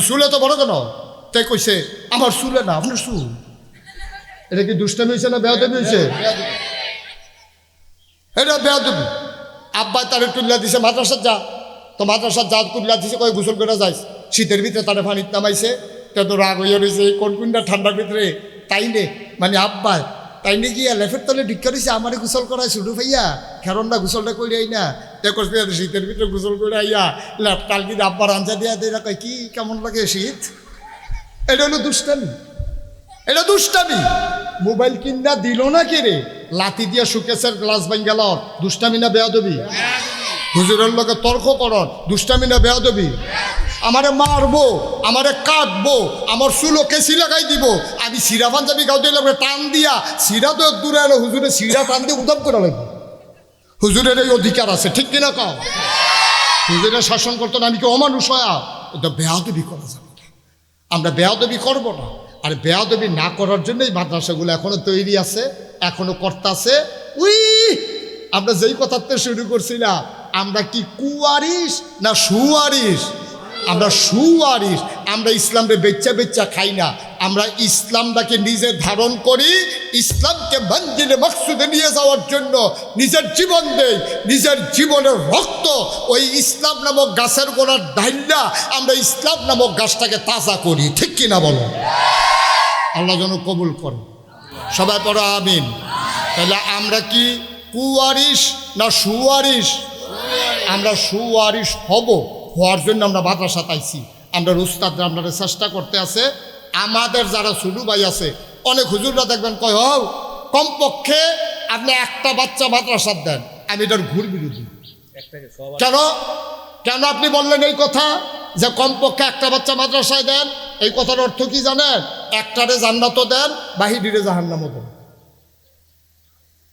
চুলে তো বড় কেন? তাই কইছে আমার চুলে না আপনার চুল। এটা কি দুষ্টামি হয়েছে না বেয়াদবি হয়েছে? এটা বেয়াদবি। আব্বা তারে তুল্লা দিছে মাদ্রাসার যা, তো মাদ্রাসার যা তুল্লা দিছে কয় গোসল করে যাইস, শীতের ভিতরে তারে পানিত নামাইছে, তে তো রাগ হইয়া রয়েছে কোন কোনটা ঠান্ডার ভিতরে তাই নে মানে আব্বা তাই নে গিয়া লেফের তলে ডিক্কা দিছে আমারে গোসল করায় শুরু ভাইয়া খেরন না গোসলটা করে আই না, দেখো শীতের ভিতরে গোসল করে আইয়া লেফ কাল কিন্তু আব্বার আঞ্জা দিয়া দেয় কয় কি কেমন লাগে শীত। এটা হলো দুষ্টামি, এটা দুষ্টামি। মোবাইল কিনা দিল না কে রে, লাতি দিয়া সুকেশের গ্লাস ভাঙ গেল, দুষ্টামি না বেয়াদবি? হুজুরের লোকে তর্ক করন, দুষ্টামি না বেয়াদবি? আমারে মারবো, আমারে কাটবো, আমার চুলো কেসি লাগাই দিব, আমি সিরা পাঞ্জাবি গাও দিলে টান দিয়া সিরা তো দূরে এলো, হুজুরে সিরা টান দিয়ে উদাম করে লাগবে। হুজুরের এই অধিকার আছে, ঠিক কিনা কও? হুজুরের শাসন করতো না, আমি কি অমানুষ হয়া? এটা বেয়াদবি করা যাবে না, আমরা বেয়াদবি করবো না। আর বেয়াদবি না করার জন্যই মাদ্রাসাগুলো এখনো তৈরি আছে, এখনো করতেছে। আমরা যেই কথাতে শুরু করছিলাম, আমরা কি কুয়ারিস না সুয়ারিস? আমরা সুয়ারিস। আমরা ইসলামকে বেচ্চা খাই না, আমরা ইসলামটাকে নিজে ধারণ করি, ইসলামকে মঞ্জিলে মকসুদে নিয়ে যাওয়ার জন্য নিজের জীবন দেই, নিজের জীবনের রক্ত ওই ইসলাম নামক গাছের গোড়ার ঢাইলা আমরা ইসলাম নামক গাছটাকে তাজা করি, ঠিক কিনা বলো? আল্লাহ যেন কবুল করে, সবাই পড়ো আমিন। তাহলে আমরা কি কুয়ারিস না সুয়ারিস? আমরা সুয়ারিস হওয়ার জন্য আমরা মাদ্রাসা পাইছি, আমরা উস্তাদরা আপনারা চেষ্টা করতে আছে। আমাদের যারা ছোটো ভাই আছে, অনেক হুজুররা দেখবেন কয় হও কমপক্ষে আপনি একটা বাচ্চা মাদ্রাসা দেন, আমি এটার ঘুর বিরোধী। কেন কেন আপনি বললেন এই কথা যে কমপক্ষে একটা বাচ্চা মাদ্রাসায় দেন? এই কথার অর্থ কি জানেন? একটারে জান্নাতও দেন, বাহিরে জাহান্নামও দেন।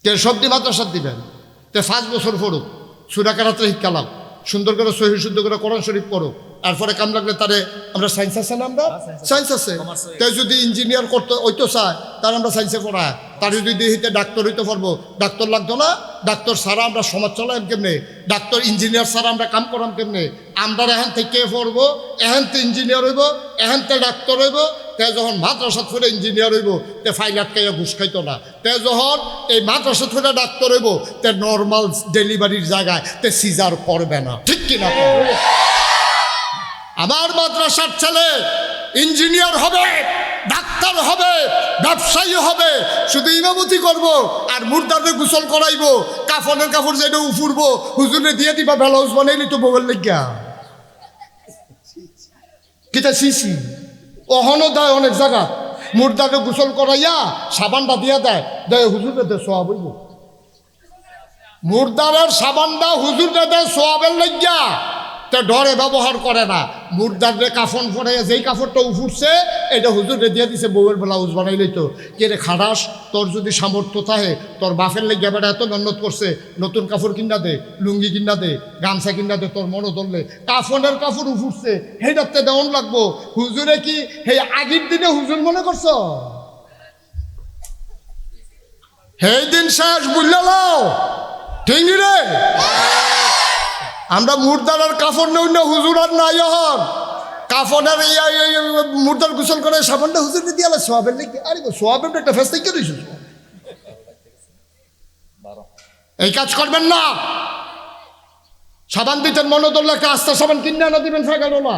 তে সবদি মাদ্রাসা দিবেন, তে 5 বছর পড়ুক, সূরা কেরাতে শিক্ষা লাভ, সুন্দর করে সহি শুদ্ধ করে কোরআন শরীফ পড়ো, তারপরে কাম লাগলে তারে আমরা সায়েন্স আছে না, আমরা সায়েন্স আছে, তাই যদি ইঞ্জিনিয়ার করতে ওইতো চায় তার আমরা সায়েন্সে পড়ায়, তার যদি দেহিতে ডাক্তার হইতে পারবো, ডাক্তার লাগতো না? ডাক্তার ছাড়া আমরা সমাজ চালাম কেমনে? ডাক্তার ইঞ্জিনিয়ার ছাড়া আমরা কাম করাম কেমনে? আমরা এখান থেকে পড়বো, এখান থেকে ইঞ্জিনিয়ার হইব, এখান থেকে ডাক্তার হইব। তে যখন মাদ্রাসাত ফিরে ইঞ্জিনিয়ার হইব, তে ফাইল আটকাইয়া ঘুষ খাইতো না। তে যখন এই মাদ্রাসাত ফিরে ডাক্তার হইব, তে নর্মাল ডেলিভারির জায়গায় তে সিজার করবে না, ঠিক কিনা? আমার মাদ্রাসার ছেলে ইঞ্জিনিয়ার হবে, ডাক্তার হবে, ব্যবসায়ী হবে, শুধু ইমামতি করব আর মুর্দারে গোসল করাইবো, কাফনের কাপড় যেটা উফুরবো, হুজুরে দিয়ে দিবা ব্লাউজ বানাইলি তো বগল লেগা কিতা সিসি অহনো দেয় অনেক জায়গা, মুর্দারে গোসল করাইয়া সাবানটা দিয়া দেয়, দেয় হুজুরে দে সোয়াব হইব, মুর্দারের সাবানটা হুজুরে দেয় সোয়াবের লেগা, তা ডরে ব্যবহার করে না। মুর্দারে কাফন ফোড়াইয়া যেই কাপড়টা উফুরছে এটা হুজুরে দিয়ে দিছে, বউয়ের ব্লাউজ বানাইলেই তো। কে রে খারাস, তোর যদি সামর্থ্য থাকে, তোর বাপের লেগে বেটা এত মেহনত করছে, নতুন কাপড় কিনা দে, লুঙ্গি কিনা দে, গামছা কিনা দে, তোর মনে ধরলে কাফনের কাপড় উফুরছে সেইটাতে দেওয়ান লাগবো। হুজুরে কি সেই আগের দিনে হুজুর মনে করছ? সেই দিন শেষ বুঝলাও, ঠিক রে? আমরা মুর্দার কাপড় নই না, হুজুর আর নাই হন কাফনের মুর্দার গোসল করে সাবানটা হুজুরে দিয়ে আলো সোয়াবের লিখে আরে সোয়াবের একটা ফেস থেকে রয়েছে এই কাজ করবেন না সাবান দিতেন মনে ধরলে একটা আস্তা সাবান কিনে আনা দিবেন ফাঁকা না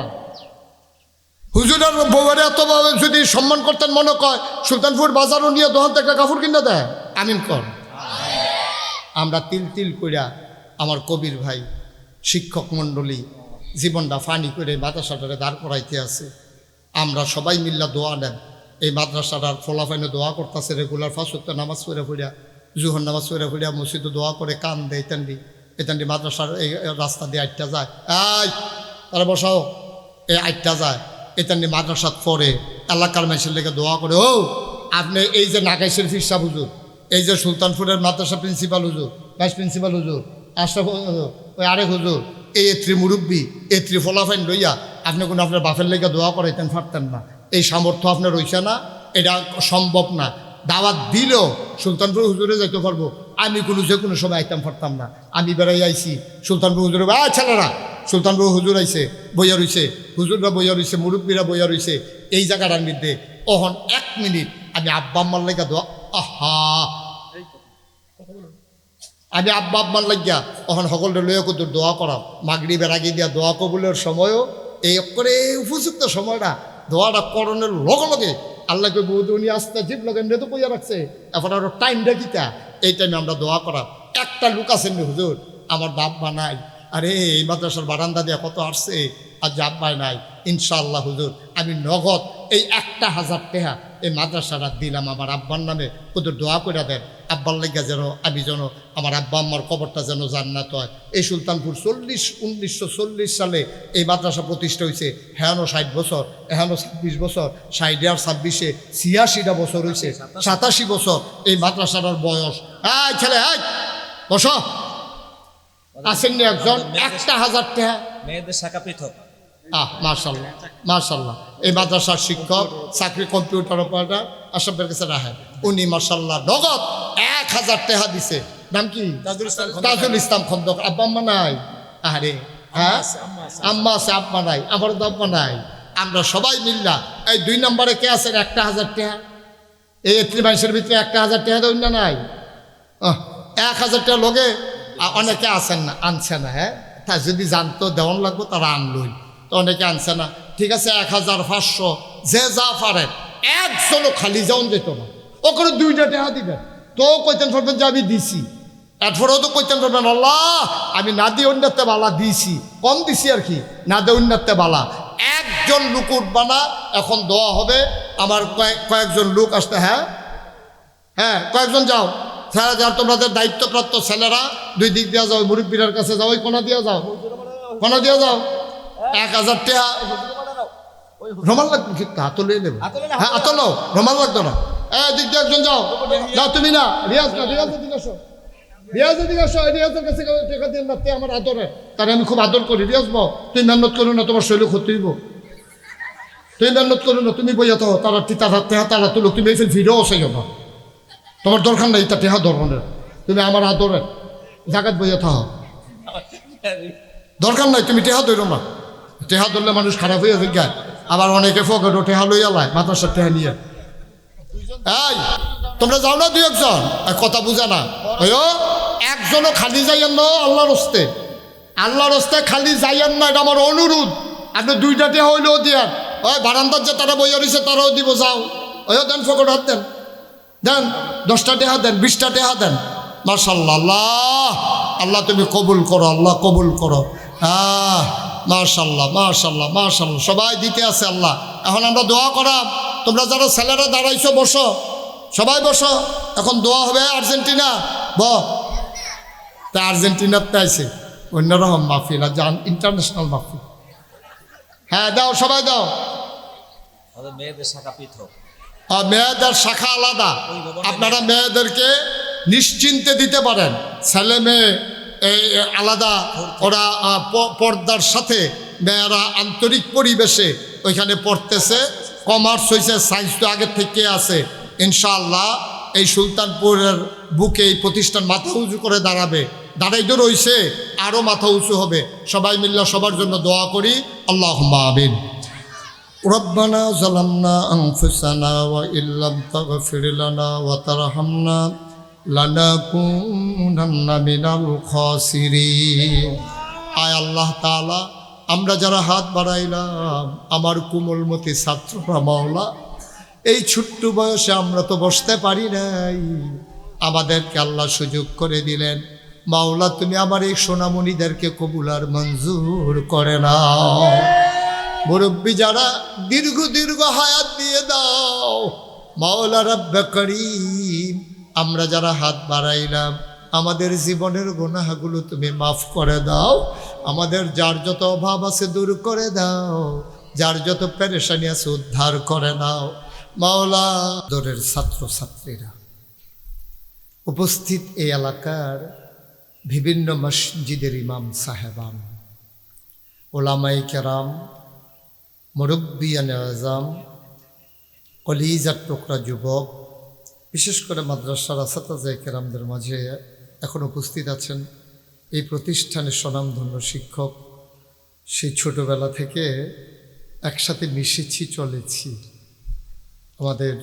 হুজুরের বউয়ের এত যদি সম্মান করতেন মনে কয় সুলতানপুর বাজারও নিয়ে দোকান থেকে কাপড় কিনে দেয় আমিন কর আমরা তিল তিল কইরা আমার কবির ভাই শিক্ষক মণ্ডলী জীবনটা ফানি করে মাদ্রাসাটারে দাঁড় করাইতে আছে আমরা সবাই মিল্লা দোয়া নেন এই মাদ্রাসাটার ফলাফাইনে দোয়া করতেছে রেগুলার ফাঁসুক্ত নামাজ পড়ে পড়িয়া জুহর নামাজ পড়ে পড়িয়া মসজিদে দোয়া করে কান দেয় এতান্ডি মাদ্রাসার এই রাস্তা দিয়ে আটটা যায় এই তারা বসাও এই আটটা যায় এতান্ডি মাদ্রাসাত পড়ে এলাকার মানুষের লেগে দোয়া করে ও আপনি এই যে নাগাইশের ফিরসা হুজুর এই যে সুলতানপুরের মাদ্রাসা প্রিন্সিপাল হুজুর ভাইস প্রিন্সিপাল হুজুর আশরাফ ওই আরেক হুজুর এই এত্রি মুরব্বী এত্রি ফলাফাইন লইয়া আপনি কোনো আপনার বাপের লেগে দোয়া করাইতেন পারতেন না এই সামর্থ্য আপনার রইছে না এটা সম্ভব না দাওয়াত দিলেও সুলতানপুর হুজুরে যাইতে পারবো আমি যে কোনো সময় আইতাম পারতাম না আমি বেড়াই আইছি সুলতানপুর হুজুরে ছেলেরা সুলতানপুর হুজুর আইছে বইয়া রইছে হুজুররা বইয়া রইছে মুরব্বীরা বইয়া রইছে এই জায়গাটার মধ্যে অহন 1 মিনিট আমি আব্বা আম্মার লেগে দোয়া আমি আব্বা আব্বার লাগিয়া ওখান সকলটা লইয়া কত দোয়া করা মাগরিবের আগে দিয়া দোয়া কবুলের সময়ও এই করে উপযুক্ত সময়টা দোয়াটা করণের লগে লগে আল্লাহকে বৌদি উনি আস্তে জীব লগে নেতো কইয়া রাখছে এখন আরো টাইমটা কিতা এই টাইমে আমরা দোয়া করা একটা লোক আছেন হুজুর আমার বাপ বানাই আরে এই মাদ্রাসার বারান্দা দিয়া কত আসছে আর জাপ বাই নাই ইনশাআল্লাহ হুজুর আমি নগদ এই 1000 টাকা এই মাদ্রাসাটা দিলাম আমার আব্বার নামে ওদের দোয়া করে দেন আব্বার লেগা যেন আমি যেন আমার আব্বা আম্মার কবরটা যেন জান্নাত হয় এই সুলতানপুর 1940 সালে এই মাদ্রাসা প্রতিষ্ঠা হয়েছে হেয়ানো 60 বছর এহানো 26 বছর 60 আর 26-এ 86টা বছর হয়েছে 87 বছর এই মাদ্রাসাটার বয়স এই ছেলে এই বসো আসেননি একজন 1000 টাকা মেয়েদের শাখা পৃথক মাশাল্লাহ মাশাল্লাহ এই মাদ্রাসার শিক্ষক চাকরি কম্পিউটার অপারেটর আশরাফের কাছে রাখেন উনি মাশাল্লাহ নগদ 1000 টাকা দিছে নাম কি তাজুল ইসলাম খন্দক আব্বা আম্মা নাই আরে হ্যাঁ আম্মা আছে আব্বা নাই আমার তো আব্বা নাই আমরা সবাই মিল্লা এই 2 নম্বরে কে আছেন 1000 টাকা এই এত্রি মানুষের ভিতরে 1000 টাকা দেন না নাই 1000 টাকা লগে অনেকে আছেন না আনছে না হ্যাঁ তা যদি জানতো দেওয়ান লাগবো তারা আনলই তো অনেকে আনছে না ঠিক আছে 1500 যে যা পারেন একজনও খালি যাওন যেত না ও করে 2টা টাকা দিবেন তো কইতেন পারবেন যে আমি দিছি এরপরেও তো কইতেন পারবেন আল্লাহ আমি না দিয়ে অন্যতে বালা দিছি কম দিছি আর কি না দিয়ে অন্যতে বালা একজন লোক উঠবা না এখন দোয়া হবে আমার কয়েকজন লোক আসতে হ্যাঁ কয়েকজন যাও ছেড়া যাও তোমাদের দায়িত্বপ্রাপ্ত ছেলেরা 2 দিক দিয়া যাও মুরব্বীর কাছে যাও ওই কোনা দিয়া যাও 1000 টাকা রমাল লাগবে হাতও লয়ে নেবে হ্যাঁ হাতও লো রমাল লাগতো না দিক দিয়ে একজন যাও তুমি না রিয়াজের দিকে আসো রিয়াজের কাছে টাকা দিয়ে না আমার আদরে তার আমি খুব আদর করি রিয়াজ বউ তুই মেহনত করো না তোমার শৈলী ক্ষতি হইব তুমি মেহনত করো না তুমি বইয়া তো তারা তারা তুলো তুমি এই ভিডিও চাইও না তোমার দরকার নাই তা টেহা ধরনের তুমি আমার আদরের জাগাত বইয়া থাও দরকার নাই তুমি টেহা ধরো না টেহা ধরলে মানুষ খারাপ হয়ে যায় আবার অনেকে ফকেটও টেহা লইয়া লায় মাদ্রাসার টেহা নিয়ে এই তোমরা যাও না 2 একজন কথা বুঝা না ওইও একজনও খালি যাইয়েন না আল্লাহর হস্তে খালি যাইয়েন না এটা আমার অনুরোধ আপনি 2টা টেহা হইলেও দিয়ান ওই বারান্দার যে তারা বইয়া রয়েছে তারাও দিব যাও ওইও দেন ফকেট হাত দেন 10টা টাকা দেন 20টা টাকা দেন মাশাআল্লাহ আল্লাহ আল্লাহ তুমি কবুল করো আল্লাহ কবুল করো মাশাআল্লাহ মাশাআল্লাহ মাশাআল্লাহ সবাই দিতে আছে আল্লাহ এখন আমরা দোয়া করাম তোমরা যারা ছেলেরা দাঁড়াইছো বসো সবাই বসো এখন দোয়া হবে আর্জেন্টিনা তা আর্জেন্টিনাতে আইছে অন্যরকম মাহফিল আর জান ইন্টারন্যাশনাল মাহফিল হ্যাঁ দাও সবাই দাও মেয়েদের শাখা পৃথক মেয়েদের শাখা আলাদা আপনারা মেয়েদেরকে নিশ্চিন্তে দিতে পারেন ছেলে মেয়ে আলাদা ওরা পর্দার সাথে মেয়েরা আন্তরিক পরিবেশে ওইখানে পড়তেছে কমার্স হয়েছে সায়েন্স তো আগের থেকে আছে ইনশাআল্লাহ এই সুলতানপুরের বুকে এই প্রতিষ্ঠান মাথা উঁচু করে দাঁড়াইতে রয়েছে আরও মাথা উঁচু হবে সবাই মিল্লা সবার জন্য দোয়া করি আল্লাহুম্মা আমিন ربنا ظلمنا أنفسنا وإن لم تغفر لنا وترحمنا لنكونن من الخاسرين আয় আল্লাহ তাআলা আমরা যারা হাত বাড়াইলাম আমার কোমলমতি ছাত্ররা মাওলা এই ছোট্ট বয়সে আমরা তো বসতে পারি নাই আমাদেরকে আল্লাহ সুযোগ করে দিলেন মাওলা তুমি আমার এই সোনামণিদেরকে কবুল আর মঞ্জুর করে নাও মুরব্বী যারা দীর্ঘ দীর্ঘ হায়াত দিয়ে দাও মাওলা রব্বে করিম আমরা যারা হাত বাড়াইলাম আমাদের জীবনের গুনাহগুলো তুমি মাফ করে দাও আমাদের যার যত অভাব আছে দূর করে দাও যার যত পেরেশানি আছে উদ্ধার করে নাও মাওলা দরের ছাত্রছাত্রীরা উপস্থিত এই এলাকার বিভিন্ন মসজিদের ইমাম সাহেবান ওলামায়ে কেরাম মুরব্বিয়ানে আজম কলিজার টুকরা যুবক বিশেষ করে মাদ্রাসার আসাতাজায়ে কেরামদের মাঝে এখন উপস্থিত আছেন এই প্রতিষ্ঠানের স্বনামধন্য শিক্ষক সেই ছোটবেলা থেকে একসাথে মিশেছি চলেছি আমাদের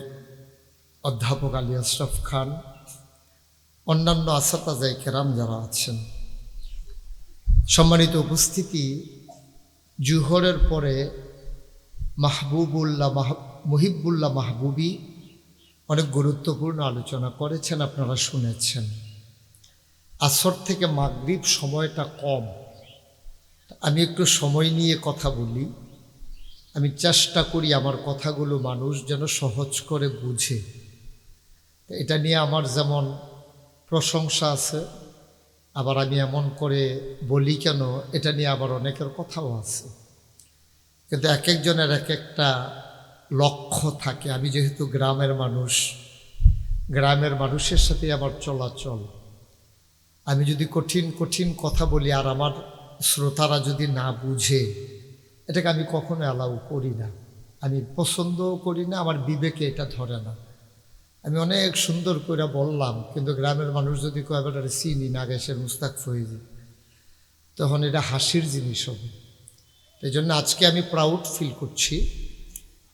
অধ্যাপক আলী আশরাফ খান অন্যান্য আসাতাজায়ে কেরাম যারা আছেন সম্মানিত উপস্থিতি জুহরের পরে মুহিবুল্লাহ মাহবুবী অনেক গুরুত্বপূর্ণ আলোচনা করেছেন আপনারা শুনেছেন আসর থেকে মাগরিব সময়টা কম আমি একটু সময় নিয়ে কথা বলি আমি চেষ্টা করি আমার কথাগুলো মানুষ যেন সহজ করে বুঝে এটা নিয়ে আমার যেমন প্রশংসা আছে আবার আমি এমন করে বলি কেন এটা নিয়ে আবার অনেকের কথাও আছে কিন্তু এক একজনের এক একটা লক্ষ্য থাকে আমি যেহেতু গ্রামের মানুষের সাথে আমার চলাচল আমি যদি কঠিন কঠিন কথা বলি আর আমার শ্রোতারা যদি না বুঝে এটাকে আমি কখনো অ্যালাউ করি না আমি পছন্দও করি না আমার বিবেকে এটা ধরে না আমি অনেক সুন্দর করে বললাম কিন্তু গ্রামের মানুষ যদি কয়েকবার চিনি না গেছেন মুস্তাক ফয়েজি তখন এটা হাসির জিনিস হবে এই জন্য আজকে আমি প্রাউড ফিল করছি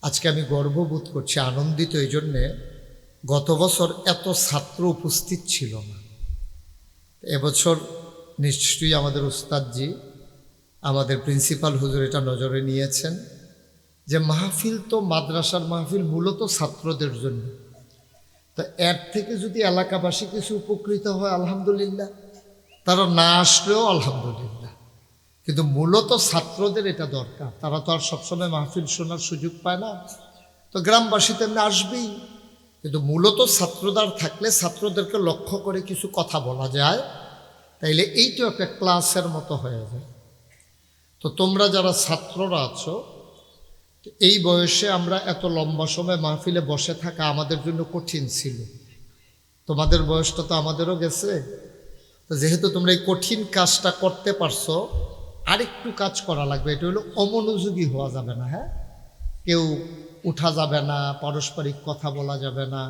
আজকে আমি গর্ববোধ করছি আনন্দিত এই জন্যে গত বছর এত ছাত্র উপস্থিত ছিল না এবছর নিশ্চয়ই আমাদের উস্তাদজি আমাদের প্রিন্সিপাল হুজুর এটা নজরে নিয়েছেন যে মাহফিল তো মাদ্রাসার মাহফিল মূলত ছাত্রদের জন্য তো এর থেকে যদি এলাকাবাসী কিছু উপকৃত হয় আলহামদুলিল্লাহ তারা না আসলেও আলহামদুলিল্লাহ কিন্তু মূলত ছাত্রদের এটা দরকার তারা তো আর সবসময় মাহফিল শোনার সুযোগ পায় না তো গ্রামবাসী তেমনি আসবেই কিন্তু মূলত ছাত্রদার থাকলে ছাত্রদেরকে লক্ষ্য করে কিছু কথা বলা যায় তাইলে এইটাও একটা ক্লাসের মতো হয়ে যায় তো তোমরা যারা ছাত্ররা আছো এই বয়সে আমরা এত লম্বা সময় মাহফিলে বসে থাকা আমাদের জন্য কঠিন ছিল তোমাদের বয়সটা তো আমাদেরও গেছে তো যেহেতু তোমরা এই কঠিন কাজটা করতে পারছো আরেকটু কাজ করা লাগবে এটা হলো অমনোযোগী হওয়া যাবে না হ্যাঁ কেউ উঠা যাবে না পারস্পরিক কথা বলা যাবে না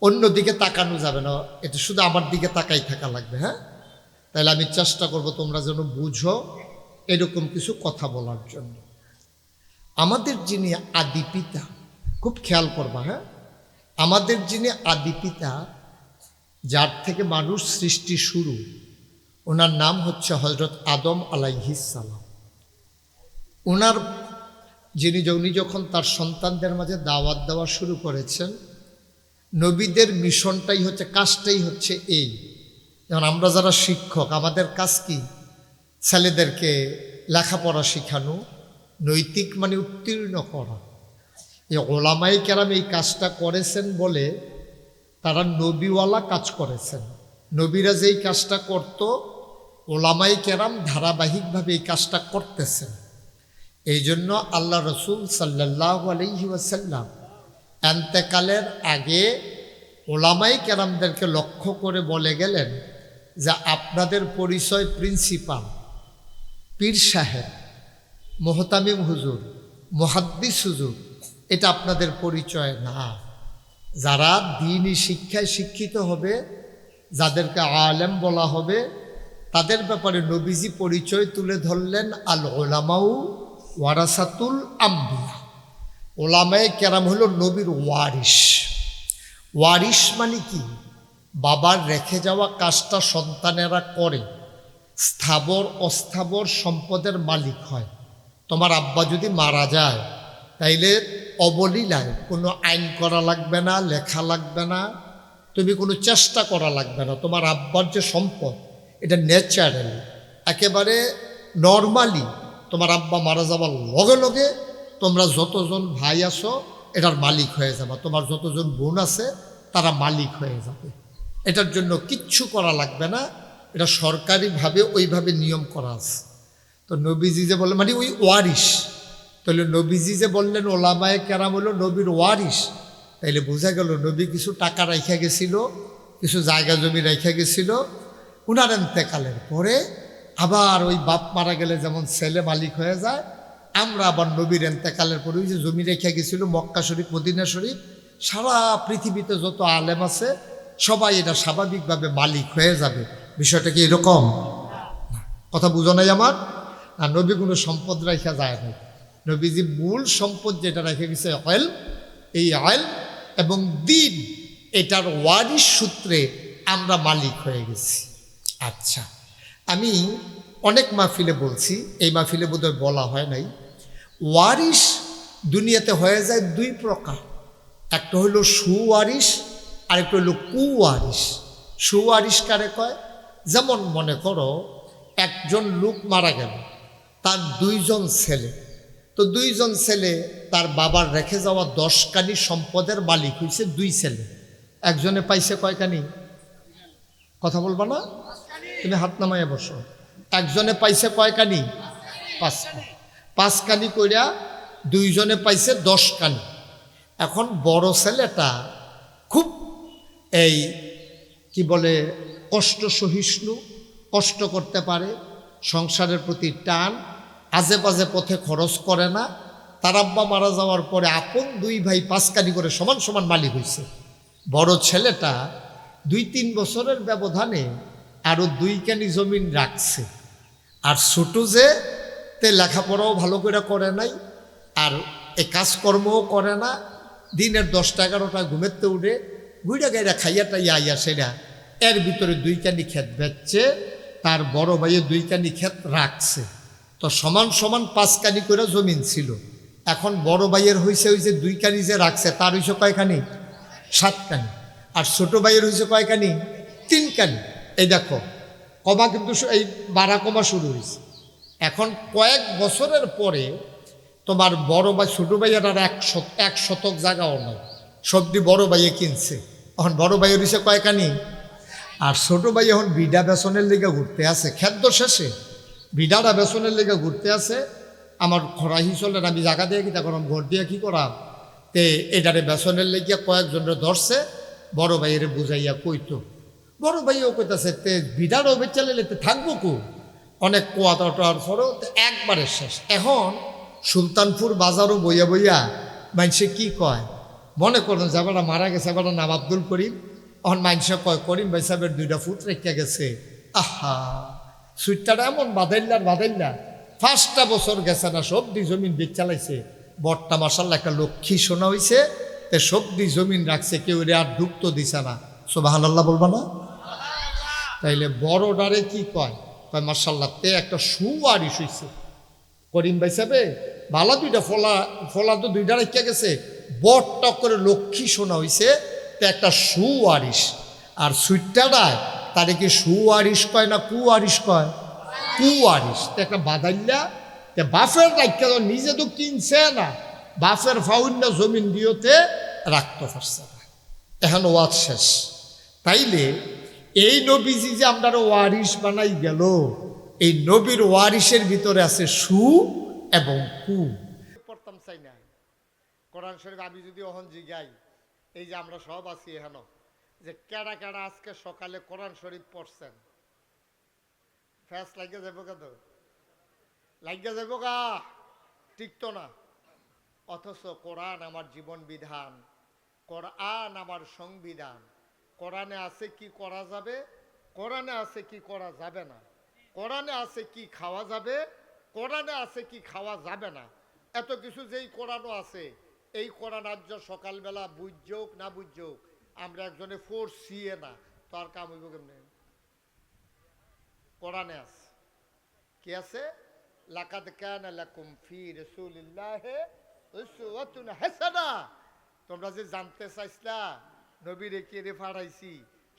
অন্যদিকে তাকানো যাবে না এটা শুধু আমার দিকে তাকাই থাকা লাগবে হ্যাঁ তাহলে আমি চেষ্টা করব তোমরা যেন বুঝো এরকম কিছু কথা বলার জন্য আমাদের যিনি আদি পিতা খুব খেয়াল করবা হ্যাঁ আমাদের যিনি আদি পিতা যার থেকে মানুষ সৃষ্টি শুরু ওনার নাম হচ্ছে হযরত আদম আলাইহিস সালাম ওনার উনি যখন তার সন্তানদের মাঝে দাওয়াত দেওয়া শুরু করেছেন নবীদের মিশনটাই হচ্ছে কাজটাই হচ্ছে এই যেমন আমরা যারা শিক্ষক আমাদের কাজ কি ছেলেদেরকে লেখাপড়া শেখানো নৈতিক মানে উত্তীর্ণ করা এই ওলামায়ে কেরাম এই কাজটা করেছেন বলে তারা নবীওয়ালা কাজ করেছেন নবীরা যেই কাজটা করত ওলামায়ে কেরাম ধারাবাহিকভাবে এই কাজটা করতেছেন এই জন্য আল্লাহ রসুল সাল্লাল্লাহু আলাইহি ওয়াসাল্লাম এন্তেকালের আগে ওলামায়ে কেরামদেরকে লক্ষ্য করে বলে গেলেন যে আপনাদের পরিচয় প্রিন্সিপাল পীর সাহেব মোহতামিম হুজুর মুহাদ্দিস হুজুর এটা আপনাদের পরিচয় না যারা দ্বীনি শিক্ষায় শিক্ষিত হবে যাদেরকে আলেম বলা হবে তাদের ব্যাপারে নবীজি পরিচয় তুলে ধরলেন আল উলামাউ ওয়ারাসাতুল আম্বিয়া ওলামায়ে কেরাম হলো নবীর ওয়ারিশ। ওয়ারিশ মানে কি? বাবার রেখে যাওয়া কাজটা সন্তানেরা করে, স্থাবর অস্থাবর সম্পদের মালিক হয়। তোমার আব্বা যদি মারা যায়, তাইলে অবলীলায় কোনো আইন করা লাগবে না, লেখা লাগবে না, তুমি কোনো চেষ্টা করা লাগবে না। তোমার আব্বার যে সম্পদ, এটা ন্যাচারালি একেবারে নর্মালি তোমার আব্বা মারা যাওয়ার লগে লগে তোমরা যতজন ভাই আছো এটার মালিক হয়ে যাবে, তোমার যতজন বোন আছে তারা মালিক হয়ে যাবে। এটার জন্য কিচ্ছু করা লাগবে না, এটা সরকারিভাবে ওইভাবে নিয়ম করা আছে। তো নবীজি যে বললেন মানে ওই ওয়ারিশ, তাহলে নবীজি যে বললেন ওলামায়ে কেরাম হলো নবীর ওয়ারিশ, তাইলে বোঝা গেল নবী কিছু টাকা রাইখা গেছিল, কিছু জায়গা জমি রাইখা গেছিল। উনার এন্তেকালের পরে আবার ওই বাপ মারা গেলে যেমন ছেলে মালিক হয়ে যায়, আমরা আবার নবীর এন্তেকালের পরে ওই যে জমি রেখে গেছিল মক্কা শরীফ মদিনা শরীফ, সারা পৃথিবীতে যত আলেম আছে সবাই এটা স্বাভাবিকভাবে মালিক হয়ে যাবে। বিষয়টা কি এরকম? কথা বুঝো নাই আমার? আর নবী কোনো সম্পদ রাখা যায় না। নবীজি মূল সম্পদ যেটা রেখে গেছে অয়েল, এই অয়েল এবং দিন, এটার ওয়ারিশ সূত্রে আমরা মালিক হয়ে গেছি। আচ্ছা, আমি অনেক মাহফিলে বলছি, এই মাহফিলে বোধহয় বলা হয় নাই। ওয়ারিশ দুনিয়াতে হয়ে যায় দুই প্রকার, একটা হইল সুওয়ারিশ আর একটা হইল কুওয়ারিশ। সুওয়ারিশ কারে কয়? যেমন মনে করো একজন লোক মারা গেল, তার দুইজন ছেলে, তো দুইজন ছেলে তার বাবার রেখে যাওয়া 10 কানি সম্পদের মালিক হয়েছে দুই ছেলে। একজনে পাইছে কয় কানি? কথা বলবা না? তুমি হাত নামাইয়া বসো। একজনে পাইছে কয় কানি? 5 কানি। 5 কানি কইরা দুইজনে পাইছে 10 কানি। এখন বড় ছেলেটা খুব এই কি বলে কষ্ট সহিষ্ণু, কষ্ট করতে পারে, সংসারের প্রতি টান, আজে বাজে পথে খরচ করে না। তার আব্বা মারা যাওয়ার পরে আপন দুই ভাই 5 কানি করে সমান সমান মালিক হয়েছে। বড় ছেলেটা 2-3 বছরের ব্যবধানে আরও 2 কানি জমিন রাখছে। আর ছোট যে তে লেখাপড়াও ভালো করে নাই, আর এ কাজকর্মও করে না, দিনের 10টা-11টা ঘুমেতে উঠে গুইডা গাইরা খাইয়া টাইয়া আইয়া সেরা এর ভিতরে 2 কানি ক্ষেত বেচছে, তার বড় ভাইয়ে 2 কানি ক্ষেত রাখছে। তো সমান সমান 5 কানি করে জমিন ছিল। এখন বড় ভাইয়ের হয়েছে ওই যে 2 কানি যে রাখছে তার হয়েছে কয়খানি? 7 কানি। আর ছোট ভাইয়ের হয়েছে কয়খানি? 3 কানি। এই দেখো কমা কিন্তু এই বাড়া কমা শুরু হয়েছে। এখন কয়েক বছরের পরে তোমার বড় ভাই ছোট ভাইয়ের আর 1 শতক জায়গাও নয়, সবজি বড় ভাইয়ে কিনছে। এখন বড় ভাইয়ের হয়েছে কয়খানি? আর ছোট ভাই এখন বিডা বেসনের লেগে ঘুরতে আছে, খেদ্য শেষে বিডাটা বেসনের লেগে ঘুরতে আছে। আমার খরাহি চলেন, আমি জায়গা দিয়ে কি তখন ঘর দিয়ে কী করাম, তে এটারে বেসনের লেগিয়া কয়েকজনের ধরছে, বড় ভাইয়ের বুঝাইয়া কইতো। বড় ভাইও কইতাছে তে বিডারও বেচালে থাকবো কো, অনেক কোয়াটার পরেও একবারে শেষ। এখন সুলতানপুর বাজারও বইয়া বইয়া মানুষে কি কয়, মনে করুন যাবারা মারা গেছে, এবার নাম আব্দুল করিম, এখন মানুষে কয় করিম ভাই সাহেবের 2টা ফুট রেখে গেছে। আহা, সুইটটাটা এমন বাদাইল্লা 5টা বছর গেছে না, সবদি জমিন বেচ চালাইছে। বটটা মাসাল্লাহ একটা লক্ষ্মী শোনা হয়েছে, তে সবদি জমিন রাখছে, কেউ রে আর ঢুকতো দিছে না। সুবহানাল্লাহ বলবা না? তাইলে বড় ডারে কি কয় মার্শাল্লাহ তে একটা সুওয়ারিশ হইছে। করিম ভাই সাহেবে ভালো 2টা ফলা তো 2টা রেখে গেছে, বটটা করে লক্ষ্মী শোনা হয়েছে, তে একটা সুওয়ারিশ। আর সুইটটাটায় তারে কি সুওয়ারিশ কয় না কুওয়ারিশ কয়? কুওয়ারিশ। তে একটা বাদাইল্লা, তে বাফের রাখা নিজে তো কিনছে না, বাফের ফাউন্য জমিন দিয়েতে রাখতে পারছে না। এখন ওয়াজ শেষ। তাইলে এই নবীজি যে আমরা ওয়ারিশ বানাই গেল, এই নবীর ওয়ারিশের ভিতরে আছে সু এবং কু। পড়তাম চাই না কোরআন শরীফ। আমি যদি অহন জিগাই, এই যে আমরা সব আছি এখানে, যে কেডা কেডা আজকে সকালে কোরআন শরীফ পড়ছেন, ফ্যাস লাগিয়ে যাবো কেন? লাগিয়ে যাবো গা, টিকতো না। অথচ কোরআন আমার জীবন বিধান, কোরআন আমার সংবিধান। কোরআনে আছে কি করা যাবে, কোরআনে আছে কি করা যাবে না, কোরআনে আছে কি খাওয়া যাবে, কোরআনে আছে কি খাওয়া যাবে না। এত কিছু যেই কোরআনও আছে, এই কোরআন রাজ্য সকালবেলা বুঝযোক না বুঝযোক আমরা একজনে ফোর্স সিয়ে না তার কাম হইব কেমনে? কোরআনে আছে কি আছে? লাকাদ কানা লাকুম ফি রাসূলিল্লাহি উসওয়াতুন হাসানা। তোমরা যে জানতে চাইছলা নবীরে কে রে ফাড়াইছি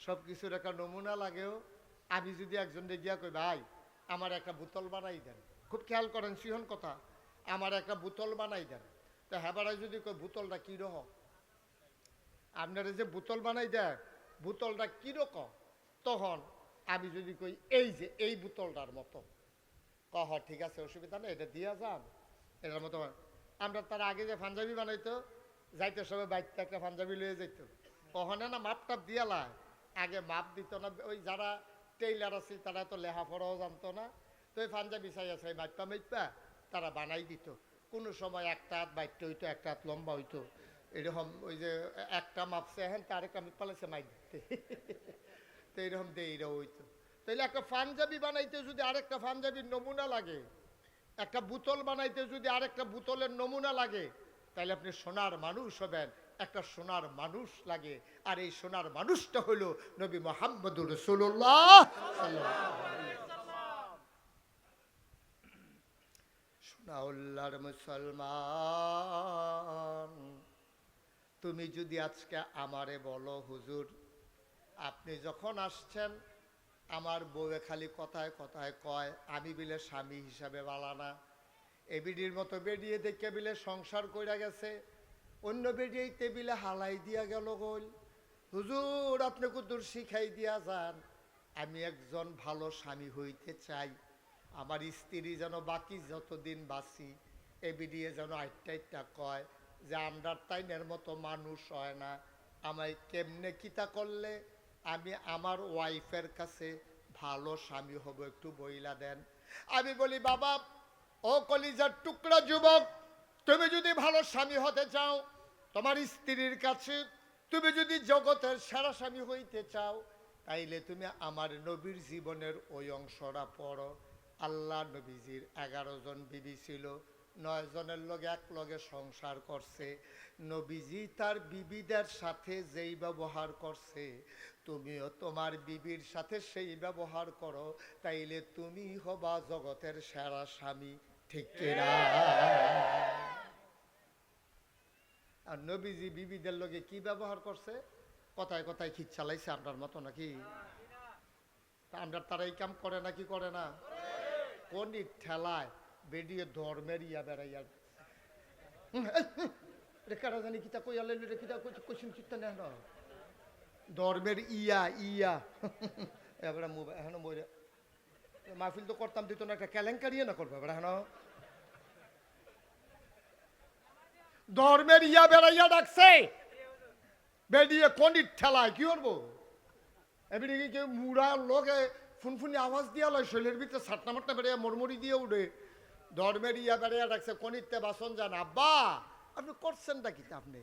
সব কিছুর একটা নমুনা লাগেও। আমি যদি একজনে গিয়া কই ভাই আমার একটা বোতল বানাই দেন, খুব খেয়াল করেন সিহন কথা, আমার একটা বোতল বানাই দেন, তো হেবারাই যদি কই বোতলটা কীরকম, আপনারা যে বোতল বানাই দেয় বোতলটা কীরকম, তখন আমি যদি কই এই যে এই বোতলটার মতো, কহ ঠিক আছে অসুবিধা নেই এটা দিয়া যান এটার মতো। আমরা তার আগে যে পাঞ্জাবি বানাইতো যাইতে সবাই বাইকটা একটা পাঞ্জাবি লয়ে যাইতো, ওখানে না মাপ টাপ দিয়ালায়, আগে মাপ দিত না। ওই যারা টেইলার আছে তারা তো লেখাপড়াও জানতো না, তো ওই পাঞ্জাবি চাই আছে মাইপা মাইপা তারা বানাই দিত। কোনো সময় একটা হাত বাইকটা হইতো, একটা হাত লম্বা হইতো, এরকম ওই যে একটা মাপছে হ্যাঁ আরেকটা আমি পালাইছে মাইক দিতে তো এরকম দিয়ে এরা হইতো। তাইলে একটা পাঞ্জাবি বানাইতে যদি আরেকটা পাঞ্জাবির নমুনা লাগে, একটা বোতল বানাইতে যদি আরেকটা বোতলের নমুনা লাগে, তাহলে আপনি সোনার মানুষ হবেন, একটা সোনার মানুষ লাগে। আর এই সোনার মানুষটা হলো নবী মুহাম্মদুর রাসূলুল্লাহ সাল্লাল্লাহু আলাইহি ওয়াসাল্লাম। সোনাউল্লাহর মুসলমান, তুমি যদি আজকে আমারে বলো হুজুর আপনি যখন আসছেন আমার বউয়ে খালি কথায় কথায় কয় আমি বিলে স্বামী হিসাবে বালানা, এবিডির মতো বেরিয়ে দেখে বিলে সংসার কইরা গেছে, অন্য বেরিয়েই টেবিলে হালাই দিয়া গেল গোল, হুজুর আপনি কুদুর শিখাই দিয়া যান, আমি একজন ভালো স্বামী হইতে চাই, আমার স্ত্রী যেন বাকি যতদিন বাঁচি এবিডিয়ে যেন আইটা কয় যে আমরা তাইনের মতো মানুষ হয় না, আমায় কেমনে কিতা করলে আমি আমার ওয়াইফের কাছে ভালো স্বামী হব একটু বইলা দেন। আমি বলি বাবা ও কলিজার টুকরা যুবক, তুমি যদি ভালো স্বামী হতে চাও, তোমার স্ত্রীর কাছে তুমি যদি জগতের সেরা স্বামী হইতে চাও, তাইলে তুমি আমার নবীর জীবনের ওই অংশটা পড়ো। আল্লাহ নবীজির 11 জন বিবি ছিল, 9 জনের লগে এক লগে সংসার করছে। নবীজি তার বিবিদের সাথে যেই ব্যবহার করছে তুমিও তোমার বিবির সাথে সেই ব্যবহার করো, তাইলে তুমি হবা জগতের সেরা স্বামী, ঠিক কিনা? আর নবীজি বিবিদের লগে কি ব্যবহার করছে? কথায় কথায় খিচ চালাইছে আপনার মতো নাকি? আমরা তারা এই কাম করে নাকি করে না? কোন ঠেলায় বেরিয়ে ধর্মের ইয়া বেড়াইয়া কারা জানি কিতা কইয়া লাইল রে, কিতা কোশ্চেন চিন্তা নেই না ধর্মের ইয়া ইয়া এবার এখন মরে মাহফিল তো করতাম দিত না, একটা কেলেঙ্কারিয়ে না করবো এবার এখন ধর্মের ইয়া বেড়াইয়া ডাকছে বেরিয়ে কোন ঠেলায় কি করবো? এবারে কি কেউ মুড়া লোকে ফুনফুনি আওয়াজ দিয়া লয়, শৈলের ভিতরে সাটনা মাটনা বেড়াইয়া মরমরি দিয়ে উঠে, ধর্মের ইয়া বেড়াইয়া ডাকছে কনিতে বাসন যান। আব্বা আপনি করছেনটা কি? আপনি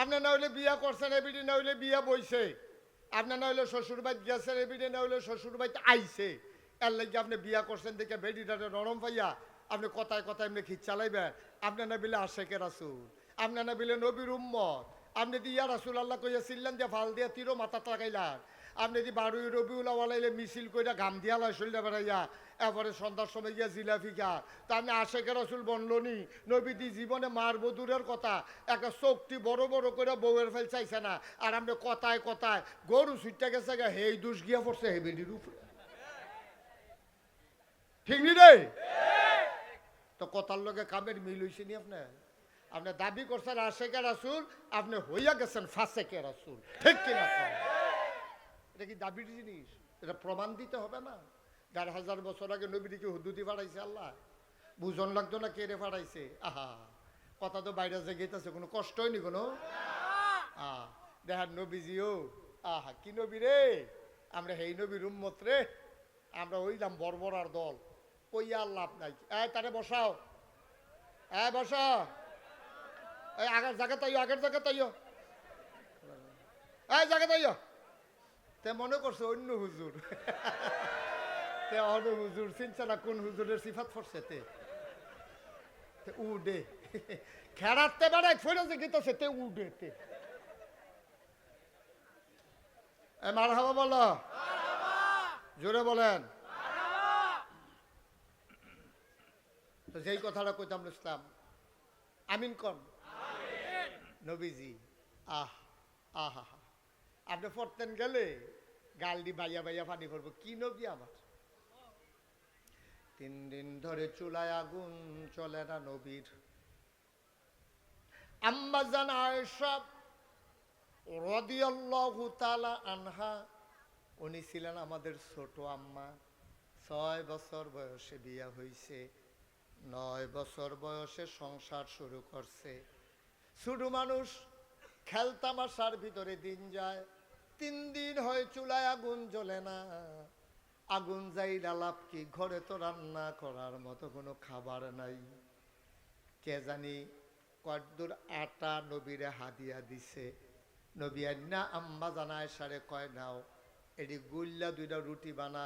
আপনার না হইলে বিয়া করছেন, এবিডি না হইলে বিয়া বইছে, আপনার না হইলে শ্বশুর বাড়ি গেছেন, এবিডি না হইলে শ্বশুর বাড়িতে আইছে, এর লাগে আপনি বিয়া করছেন দেখে বেডিটারে নরম পাইয়া আপনি কথায় কথায় এমনি খিচ চালাইবেন। আপনার না বিলে আশেকে রাসূল, আপনার না বিলে নবীর উম্মত, আপনি দি ইয়া রাসূল আল্লাহ কইয়া ছিলেন যে ফাল দিয়া তীরও মাথা লাগাইলার, আপনি দি 12ই রবিউল আওয়ালাইলে মিছিল কইরা গাম দিয়া লয় শরীরে বেড়াইয়া, এরপরে সন্ধ্যার সময় গিয়া জিলাপি খা, তা আপনি আশেকে রাসূল বনলনি, নবী দি জীবনে মারব দূরের কথা একটা চোখটি বড় বড় করে বউয়ের ফেল চাইছে না, আর আপনি কথায় কথায় গরু ছুটতে গেছে গা হেই দুষ গিয়া পড়ছে হে বেডির উপরে, ঠিক নি রে? তো কথার লগে কামের মিল হইছে নি? আপনি দাবি করছেন আশেকে রাসূল, আপনি হইয়া গেছেন ফাসেকে রাসূল, ঠিক কিনা? এটা কি দাবির জিনিস? এটা প্রমাণ দিতে হবে না? ১,৫০০ বছর আগে নবীকে হুদুদি ফাড়াইছে আল্লাহ, বুঝন লাগতো না কে রে ফাড়াইছে? আহা কথা তো বাইরে যে গেতেছে, কোনো কষ্ট হয়নি কোনো? দেখার নবীজিও আহা কি নবী রে, আমরা হেই নবীর উম্মত রে, আমরা হইলাম বর্বরার দল, কইয়া আল্লাহ নাই। তারে বসাও, বসা, আগের জায়গা তাইও, আগের জায়গা তাইও, জায়গা তাইও। তে মনে করছে অন্য হুজুর, অন্য হুজুর চিনছে না কোন হুজুরের সিফাত করছে, তে উডে খেড়াতে বেড়ায় ফেরেছে গেতেছে তে উঠেতে মার হাবা বলো জোরে বলেন। তো যেই কথাটা কইতাম ইসলাম আমিন কন নবীজি আহ আহা আপনি পড়তেন গেলে গালডি বাইয়া বাইয়া পানি পড়বো কি নবী আমার। 3 দিন ধরে চুলায় আগুন চলে না নবীর। আম্মা জান আয়েশা রাদিয়াল্লাহু তাআলা আনহা উনি ছিলেন আমাদের ছোট আম্মা। 6 বছর বয়সে বিয়া হইছে, 9 বছর বয়সে সংসার শুরু করছে। ছোট মানুষ খেলতামাশার ভিতরে দিন যায়। 3 দিন হয় চুলায় আগুন জ্বলে না। আগুন যাই লাভ কি, ঘরে তো রান্না করার মতো কোনো খাবার নাই। কে জানি কদ্দুর আটা নবীরে হাদিয়া দিছে। নবী না আম্মা জানায় সারে কয় নাও এটি গুল্লা 2টা রুটি বানা